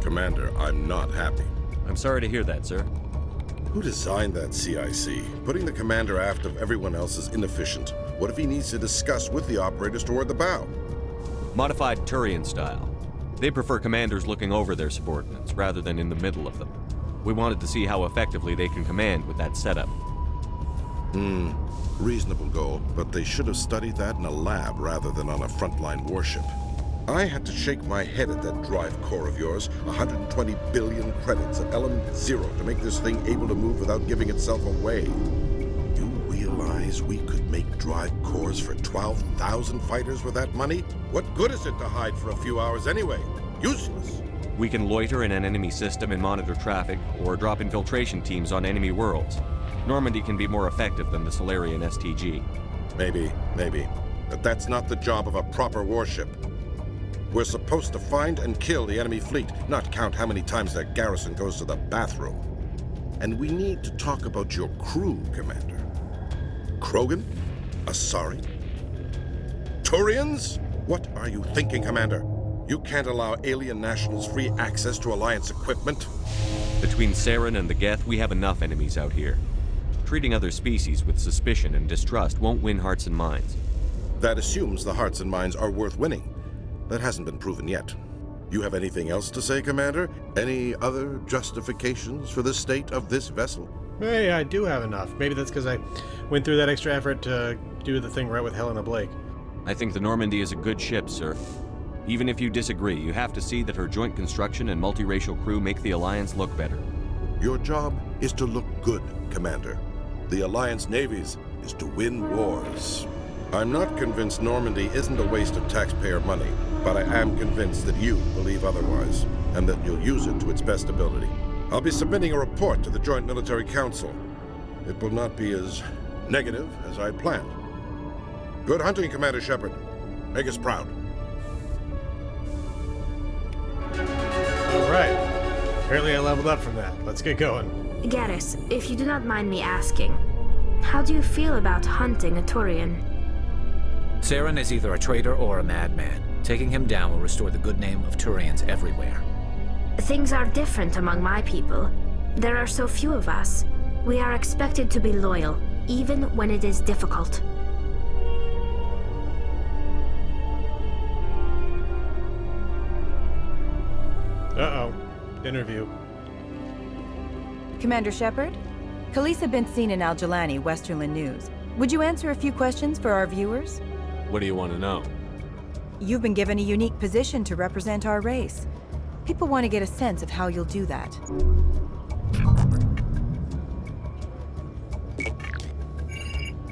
Commander, I'm not happy. I'm sorry to hear that, sir. Who designed that CIC? Putting the commander aft of everyone else is inefficient. What if he needs to discuss with the operators toward the bow? Modified Turian style. They prefer commanders looking over their subordinates rather than in the middle of them. We wanted to see how effectively they can command with that setup. Reasonable goal, but they should have studied that in a lab rather than on a frontline warship. I had to shake my head at that drive core of yours. 120 billion credits at element 0 to make this thing able to move without giving itself away. You realize we could make drive cores for 12,000 fighters with that money? What good is it to hide for a few hours anyway? Useless. We can loiter in an enemy system and monitor traffic, or drop infiltration teams on enemy worlds. Normandy can be more effective than the Solarian STG. Maybe. But that's not the job of a proper warship. We're supposed to find and kill the enemy fleet, not count how many times their garrison goes to the bathroom. And we need to talk about your crew, Commander. Krogan? Asari? Turians? What are you thinking, Commander? You can't allow alien nationals free access to Alliance equipment? Between Saren and the Geth, we have enough enemies out here. Treating other species with suspicion and distrust won't win hearts and minds. That assumes the hearts and minds are worth winning. That hasn't been proven yet. You have anything else to say, Commander? Any other justifications for the state of this vessel? Hey, I do have enough. Maybe that's because I went through that extra effort to do the thing right with Helena Blake. I think the Normandy is a good ship, sir. Even if you disagree, you have to see that her joint construction and multiracial crew make the Alliance look better. Your job is to look good, Commander. The Alliance navies is to win wars. I'm not convinced Normandy isn't a waste of taxpayer money, but I am convinced that you believe otherwise, and that you'll use it to its best ability. I'll be submitting a report to the Joint Military Council. It will not be as negative as I planned. Good hunting, Commander Shepard. Make us proud. All right. Apparently I leveled up from that. Let's get going. Garoth, if you do not mind me asking, how do you feel about hunting a Turian? Saren is either a traitor or a madman. Taking him down will restore the good name of Turians everywhere. Things are different among my people. There are so few of us. We are expected to be loyal, even when it is difficult. Uh-oh. Interview. Commander Shepard? Khaleesa been seen in Al-Jalani, Westerland News. Would you answer a few questions for our viewers? What do you want to know? You've been given a unique position to represent our race. People want to get a sense of how you'll do that.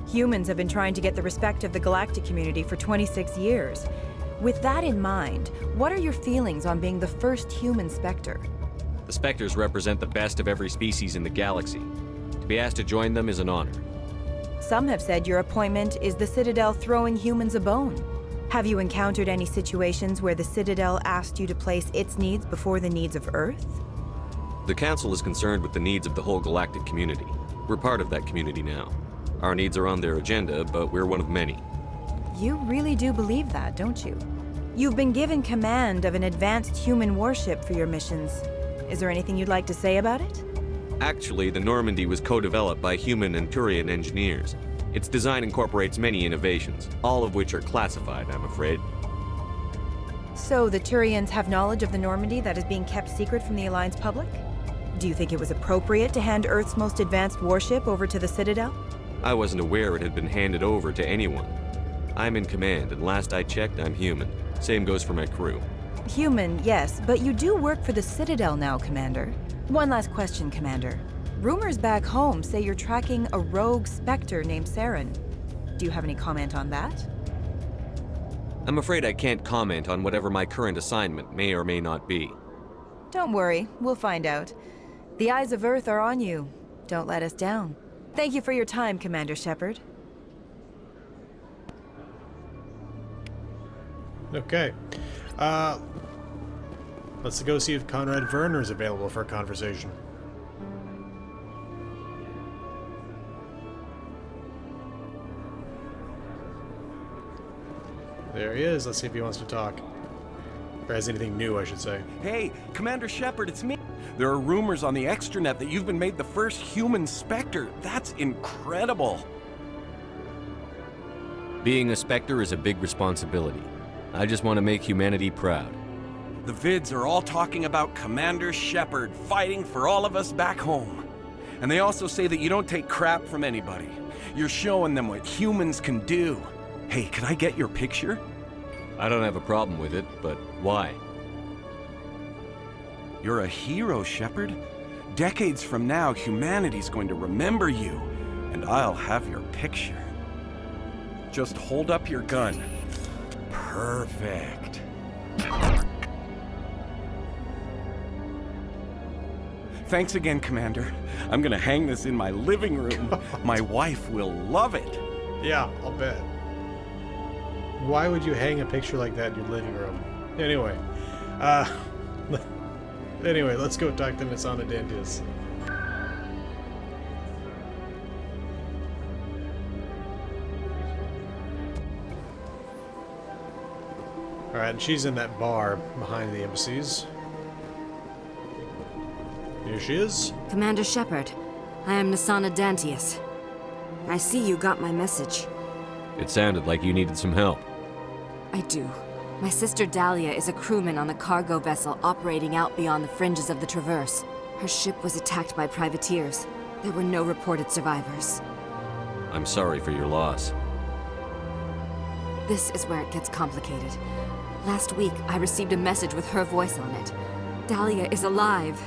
Humans have been trying to get the respect of the galactic community for 26 years. With that in mind, what are your feelings on being the first human Spectre? The Spectres represent the best of every species in the galaxy. To be asked to join them is an honor. Some have said your appointment is the Citadel throwing humans a bone. Have you encountered any situations where the Citadel asked you to place its needs before the needs of Earth? The Council is concerned with the needs of the whole galactic community. We're part of that community now. Our needs are on their agenda, but we're one of many. You really do believe that, don't you? You've been given command of an advanced human warship for your missions. Is there anything you'd like to say about it? Actually, the Normandy was co-developed by human and Turian engineers. Its design incorporates many innovations, all of which are classified, I'm afraid. So the Turians have knowledge of the Normandy that is being kept secret from the Alliance public? Do you think it was appropriate to hand Earth's most advanced warship over to the Citadel? I wasn't aware it had been handed over to anyone. I'm in command, and last I checked, I'm human. Same goes for my crew. Human, yes, but you do work for the Citadel now, Commander. One last question, Commander. Rumors back home say you're tracking a rogue Spectre named Saren. Do you have any comment on that? I'm afraid I can't comment on whatever my current assignment may or may not be. Don't worry, we'll find out. The eyes of Earth are on you. Don't let us down. Thank you for your time, Commander Shepard. Okay. Let's go see if Conrad Werner's available for a conversation. There he is. Let's see if he wants to talk. Or has anything new, I should say. Hey, Commander Shepard, it's me. There are rumors on the extranet that you've been made the first human Spectre. That's incredible. Being a Spectre is a big responsibility. I just want to make humanity proud. The vids are all talking about Commander Shepard fighting for all of us back home. And they also say that you don't take crap from anybody. You're showing them what humans can do. Hey, can I get your picture? I don't have a problem with it, but why? You're a hero, Shepard. Decades from now, humanity's going to remember you, and I'll have your picture. Just hold up your gun. Perfect. Thanks again, Commander. I'm gonna hang this in my living room. My wife will love it. Yeah, I'll bet. Why would you hang a picture like that in your living room? Anyway, let's go talk to Nasana Dantius. Alright, and she's in that bar behind the embassies. Here she is. Commander Shepard, I am Nasana Dantius. I see you got my message. It sounded like you needed some help. I do. My sister Dahlia is a crewman on the cargo vessel operating out beyond the fringes of the Traverse. Her ship was attacked by privateers. There were no reported survivors. I'm sorry for your loss. This is where it gets complicated. Last week, I received a message with her voice on it. Dahlia is alive.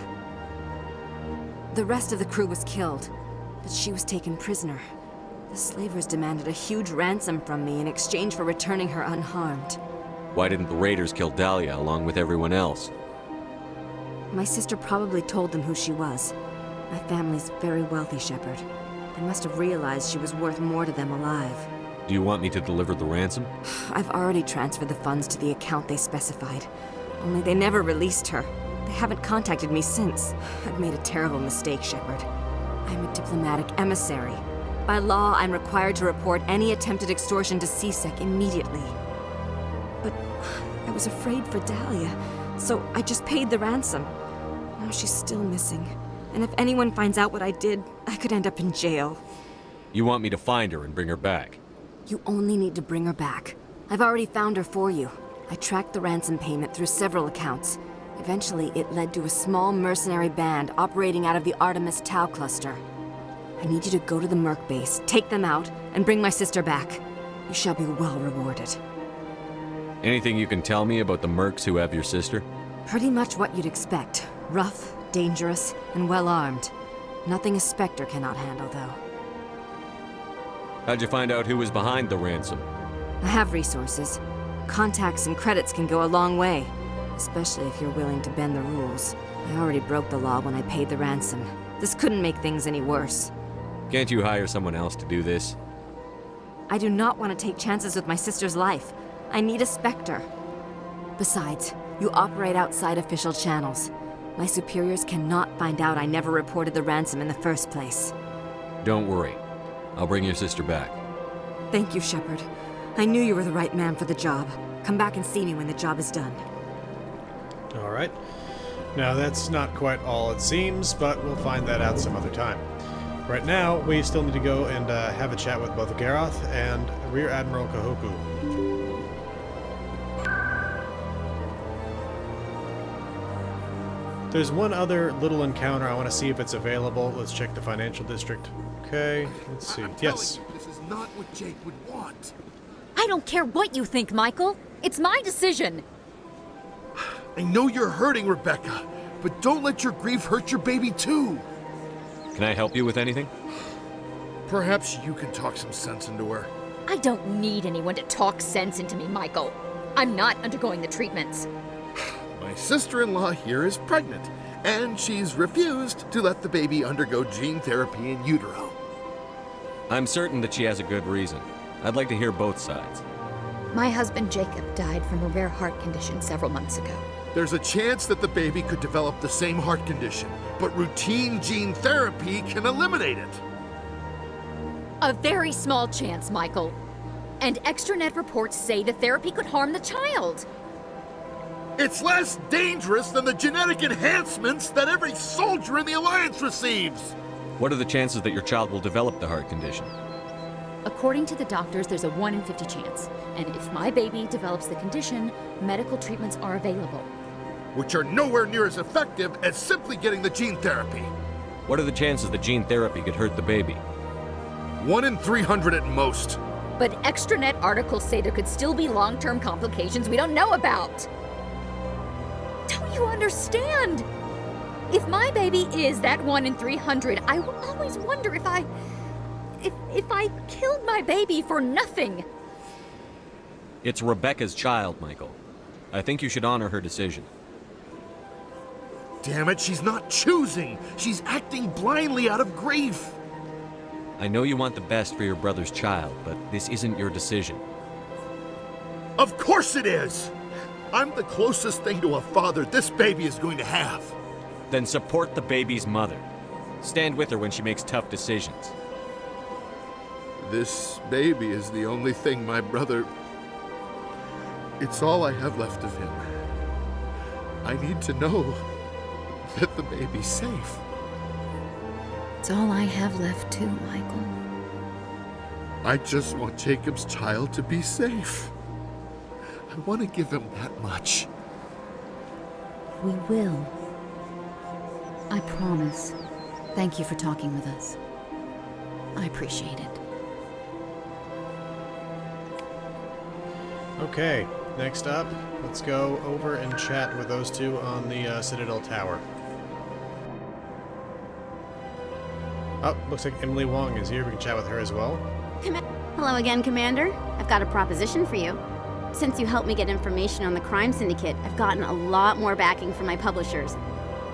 The rest of the crew was killed, but she was taken prisoner. The slavers demanded a huge ransom from me in exchange for returning her unharmed. Why didn't the raiders kill Dahlia along with everyone else? My sister probably told them who she was. My family's very wealthy, Shepard. They must have realized she was worth more to them alive. Do you want me to deliver the ransom? I've already transferred the funds to the account they specified. Only they never released her. They haven't contacted me since. I've made a terrible mistake, Shepard. I'm a diplomatic emissary. By law, I'm required to report any attempted extortion to CSEC immediately. But I was afraid for Dahlia, so I just paid the ransom. Now she's still missing. And if anyone finds out what I did, I could end up in jail. You want me to find her and bring her back? You only need to bring her back. I've already found her for you. I tracked the ransom payment through several accounts. Eventually, it led to a small mercenary band operating out of the Artemis Tau cluster. I need you to go to the Merc base, take them out, and bring my sister back. You shall be well rewarded. Anything you can tell me about the mercs who have your sister? Pretty much what you'd expect. Rough, dangerous, and well-armed. Nothing a Spectre cannot handle, though. How'd you find out who was behind the ransom? I have resources. Contacts and credits can go a long way, especially if you're willing to bend the rules. I already broke the law when I paid the ransom. This couldn't make things any worse. Can't you hire someone else to do this? I do not want to take chances with my sister's life. I need a Spectre. Besides, you operate outside official channels. My superiors cannot find out I never reported the ransom in the first place. Don't worry. I'll bring your sister back. Thank you, Shepard. I knew you were the right man for the job. Come back and see me when the job is done. Alright. Now that's not quite all it seems, but we'll find that out some other time. Right now, we still need to go and have a chat with both Garoth and Rear Admiral Kahoku. There's one other little encounter. I want to see if it's available. Let's check the financial district. Okay, let's see. Yes. This is not what Jake would want. I don't care what you think, Michael. It's my decision. I know you're hurting, Rebecca, but don't let your grief hurt your baby too. Can I help you with anything? Perhaps you can talk some sense into her. I don't need anyone to talk sense into me, Michael. I'm not undergoing the treatments. My sister-in-law here is pregnant, and she's refused to let the baby undergo gene therapy in utero. I'm certain that she has a good reason. I'd like to hear both sides. My husband Jacob died from a rare heart condition several months ago. There's a chance that the baby could develop the same heart condition, but routine gene therapy can eliminate it. A very small chance, Michael. And extranet reports say the therapy could harm the child. It's less dangerous than the genetic enhancements that every soldier in the Alliance receives! What are the chances that your child will develop the heart condition? According to the doctors, there's a 1 in 50 chance. And if my baby develops the condition, medical treatments are available. Which are nowhere near as effective as simply getting the gene therapy. What are the chances that gene therapy could hurt the baby? 1 in 300 at most. But extranet articles say there could still be long-term complications we don't know about. Don't you understand? If my baby is that 1 in 300, I will always wonder if I killed my baby for nothing. It's Rebecca's child, Michael. I think you should honor her decision. Damn it, she's not choosing. She's acting blindly out of grief. I know you want the best for your brother's child, but this isn't your decision. Of course it is! I'm the closest thing to a father this baby is going to have. Then support the baby's mother. Stand with her when she makes tough decisions. This baby is the only thing my brother... It's all I have left of him. I need to know that the baby's safe. It's all I have left too, Michael. I just want Jacob's child to be safe. I want to give him that much. We will. I promise. Thank you for talking with us. I appreciate it. Okay, next up, let's go over and chat with those two on the Citadel Tower. Oh, looks like Emily Wong is here. We can chat with her as well. Hello again, Commander. I've got a proposition for you. Since you helped me get information on the crime syndicate, I've gotten a lot more backing from my publishers.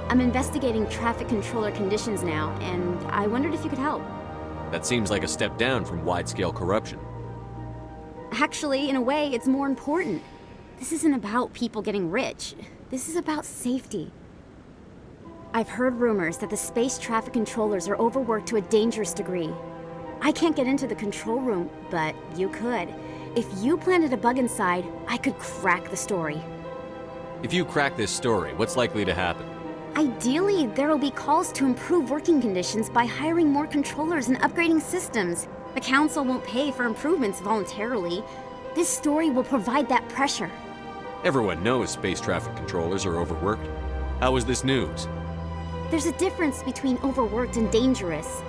I'm investigating traffic controller conditions now, and I wondered if you could help. That seems like a step down from wide-scale corruption. Actually, in a way, it's more important. This isn't about people getting rich. This is about safety. I've heard rumors that the space traffic controllers are overworked to a dangerous degree. I can't get into the control room, but you could. If you planted a bug inside, I could crack the story. If you crack this story, what's likely to happen? Ideally, there will be calls to improve working conditions by hiring more controllers and upgrading systems. The Council won't pay for improvements voluntarily. This story will provide that pressure. Everyone knows space traffic controllers are overworked. How is this news? There's a difference between overworked and dangerous.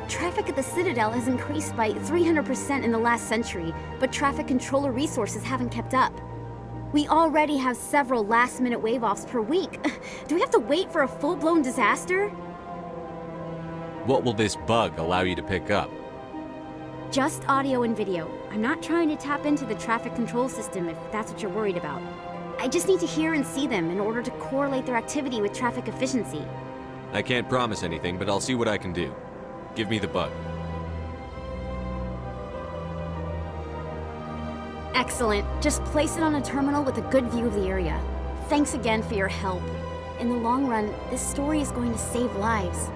Traffic at the Citadel has increased by 300% in the last century, but traffic controller resources haven't kept up. We already have several last-minute wave-offs per week. Do we have to wait for a full-blown disaster? What will this bug allow you to pick up? Just audio and video. I'm not trying to tap into the traffic control system if that's what you're worried about. I just need to hear and see them in order to correlate their activity with traffic efficiency. I can't promise anything, but I'll see what I can do. Give me the bug. Excellent. Just place it on a terminal with a good view of the area. Thanks again for your help. In the long run, this story is going to save lives.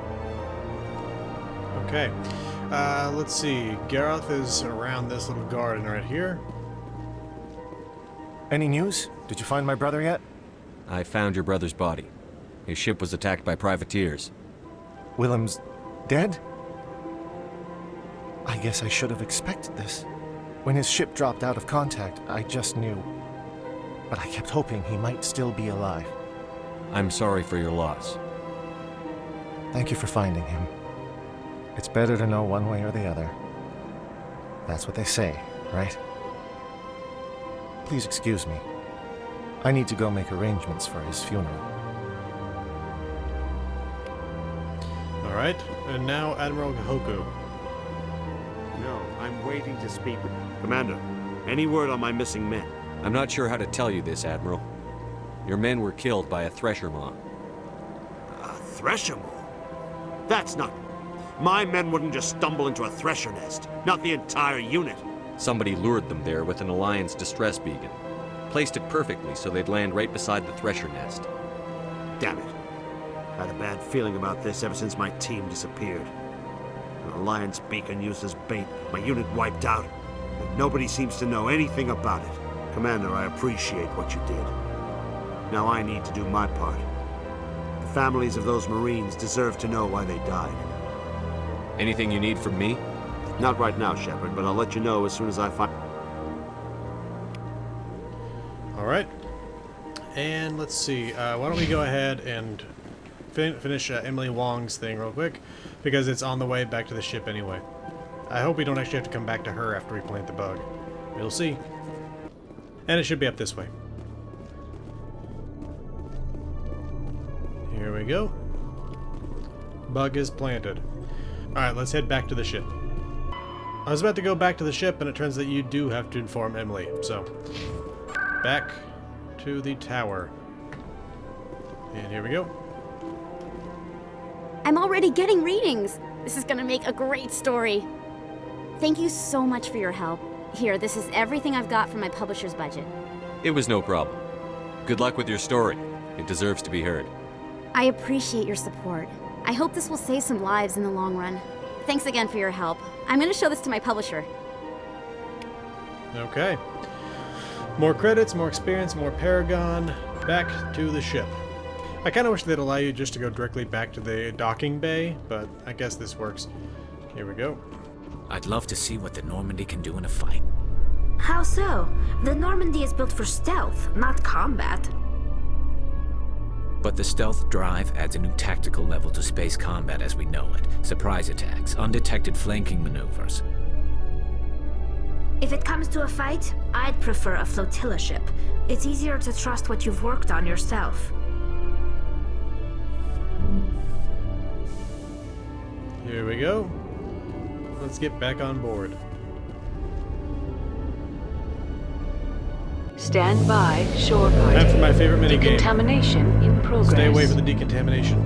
Okay. Let's see. Garoth is around this little garden right here. Any news? Did you find my brother yet? I found your brother's body. His ship was attacked by privateers. Willem's dead? I guess I should have expected this. When his ship dropped out of contact, I just knew. But I kept hoping he might still be alive. I'm sorry for your loss. Thank you for finding him. It's better to know one way or the other. That's what they say, right? Please excuse me. I need to go make arrangements for his funeral. Alright, and now Admiral Kahoku. No, I'm waiting to speak with... Commander, any word on my missing men? I'm not sure how to tell you this, Admiral. Your men were killed by a thresher maw. A thresher maw? That's not... My men wouldn't just stumble into a thresher nest. Not the entire unit. Somebody lured them there with an Alliance distress beacon. Placed it perfectly so they'd land right beside the thresher nest. Damn it. I had a bad feeling about this ever since my team disappeared. An Alliance beacon used as bait, my unit wiped out, and nobody seems to know anything about it. Commander, I appreciate what you did. Now I need to do my part. The families of those Marines deserve to know why they died. Anything you need from me? Not right now, Shepard, but I'll let you know as soon as I find... Alright. And let's see, why don't we go ahead and finish Emily Wong's thing real quick, because it's on the way back to the ship anyway. I hope we don't actually have to come back to her after we plant the bug. We'll see. And it should be up this way. Here we go. Bug is planted. Alright, let's head back to the ship. I was about to go back to the ship, and it turns out you do have to inform Emily, so... back to the tower. And here we go. I'm already getting readings. This is gonna make a great story. Thank you so much for your help. Here, this is everything I've got from my publisher's budget. It was no problem. Good luck with your story. It deserves to be heard. I appreciate your support. I hope this will save some lives in the long run. Thanks again for your help. I'm gonna show this to my publisher. Okay. More credits, more experience, more Paragon. Back to the ship. I kind of wish they'd allow you just to go directly back to the docking bay, but I guess this works. Here we go. I'd love to see what the Normandy can do in a fight. How so? The Normandy is built for stealth, not combat. But the stealth drive adds a new tactical level to space combat as we know it. Surprise attacks, undetected flanking maneuvers. If it comes to a fight, I'd prefer a flotilla ship. It's easier to trust what you've worked on yourself. Here we go. Let's get back on board. Stand by, shore party. Time for my favorite minigame. Decontamination in progress. Stay away from the decontamination.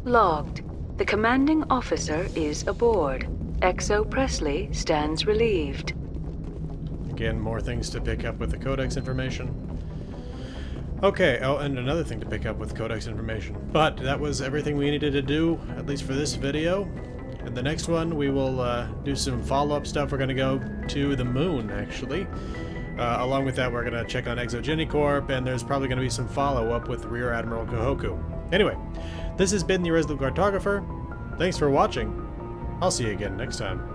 Logged. The commanding officer is aboard. XO Presley stands relieved. Again, more things to pick up with the codex information. Okay, oh, and another thing to pick up with codex information. But that was everything we needed to do, at least for this video. In the next one, we will do some follow-up stuff. We're going to go to the moon, actually. Along with that, we're going to check on Exogenicorp, and there's probably going to be some follow-up with Rear Admiral Kahoku. Anyway, this has been the Irresolute Cartographer. Thanks for watching. I'll see you again next time.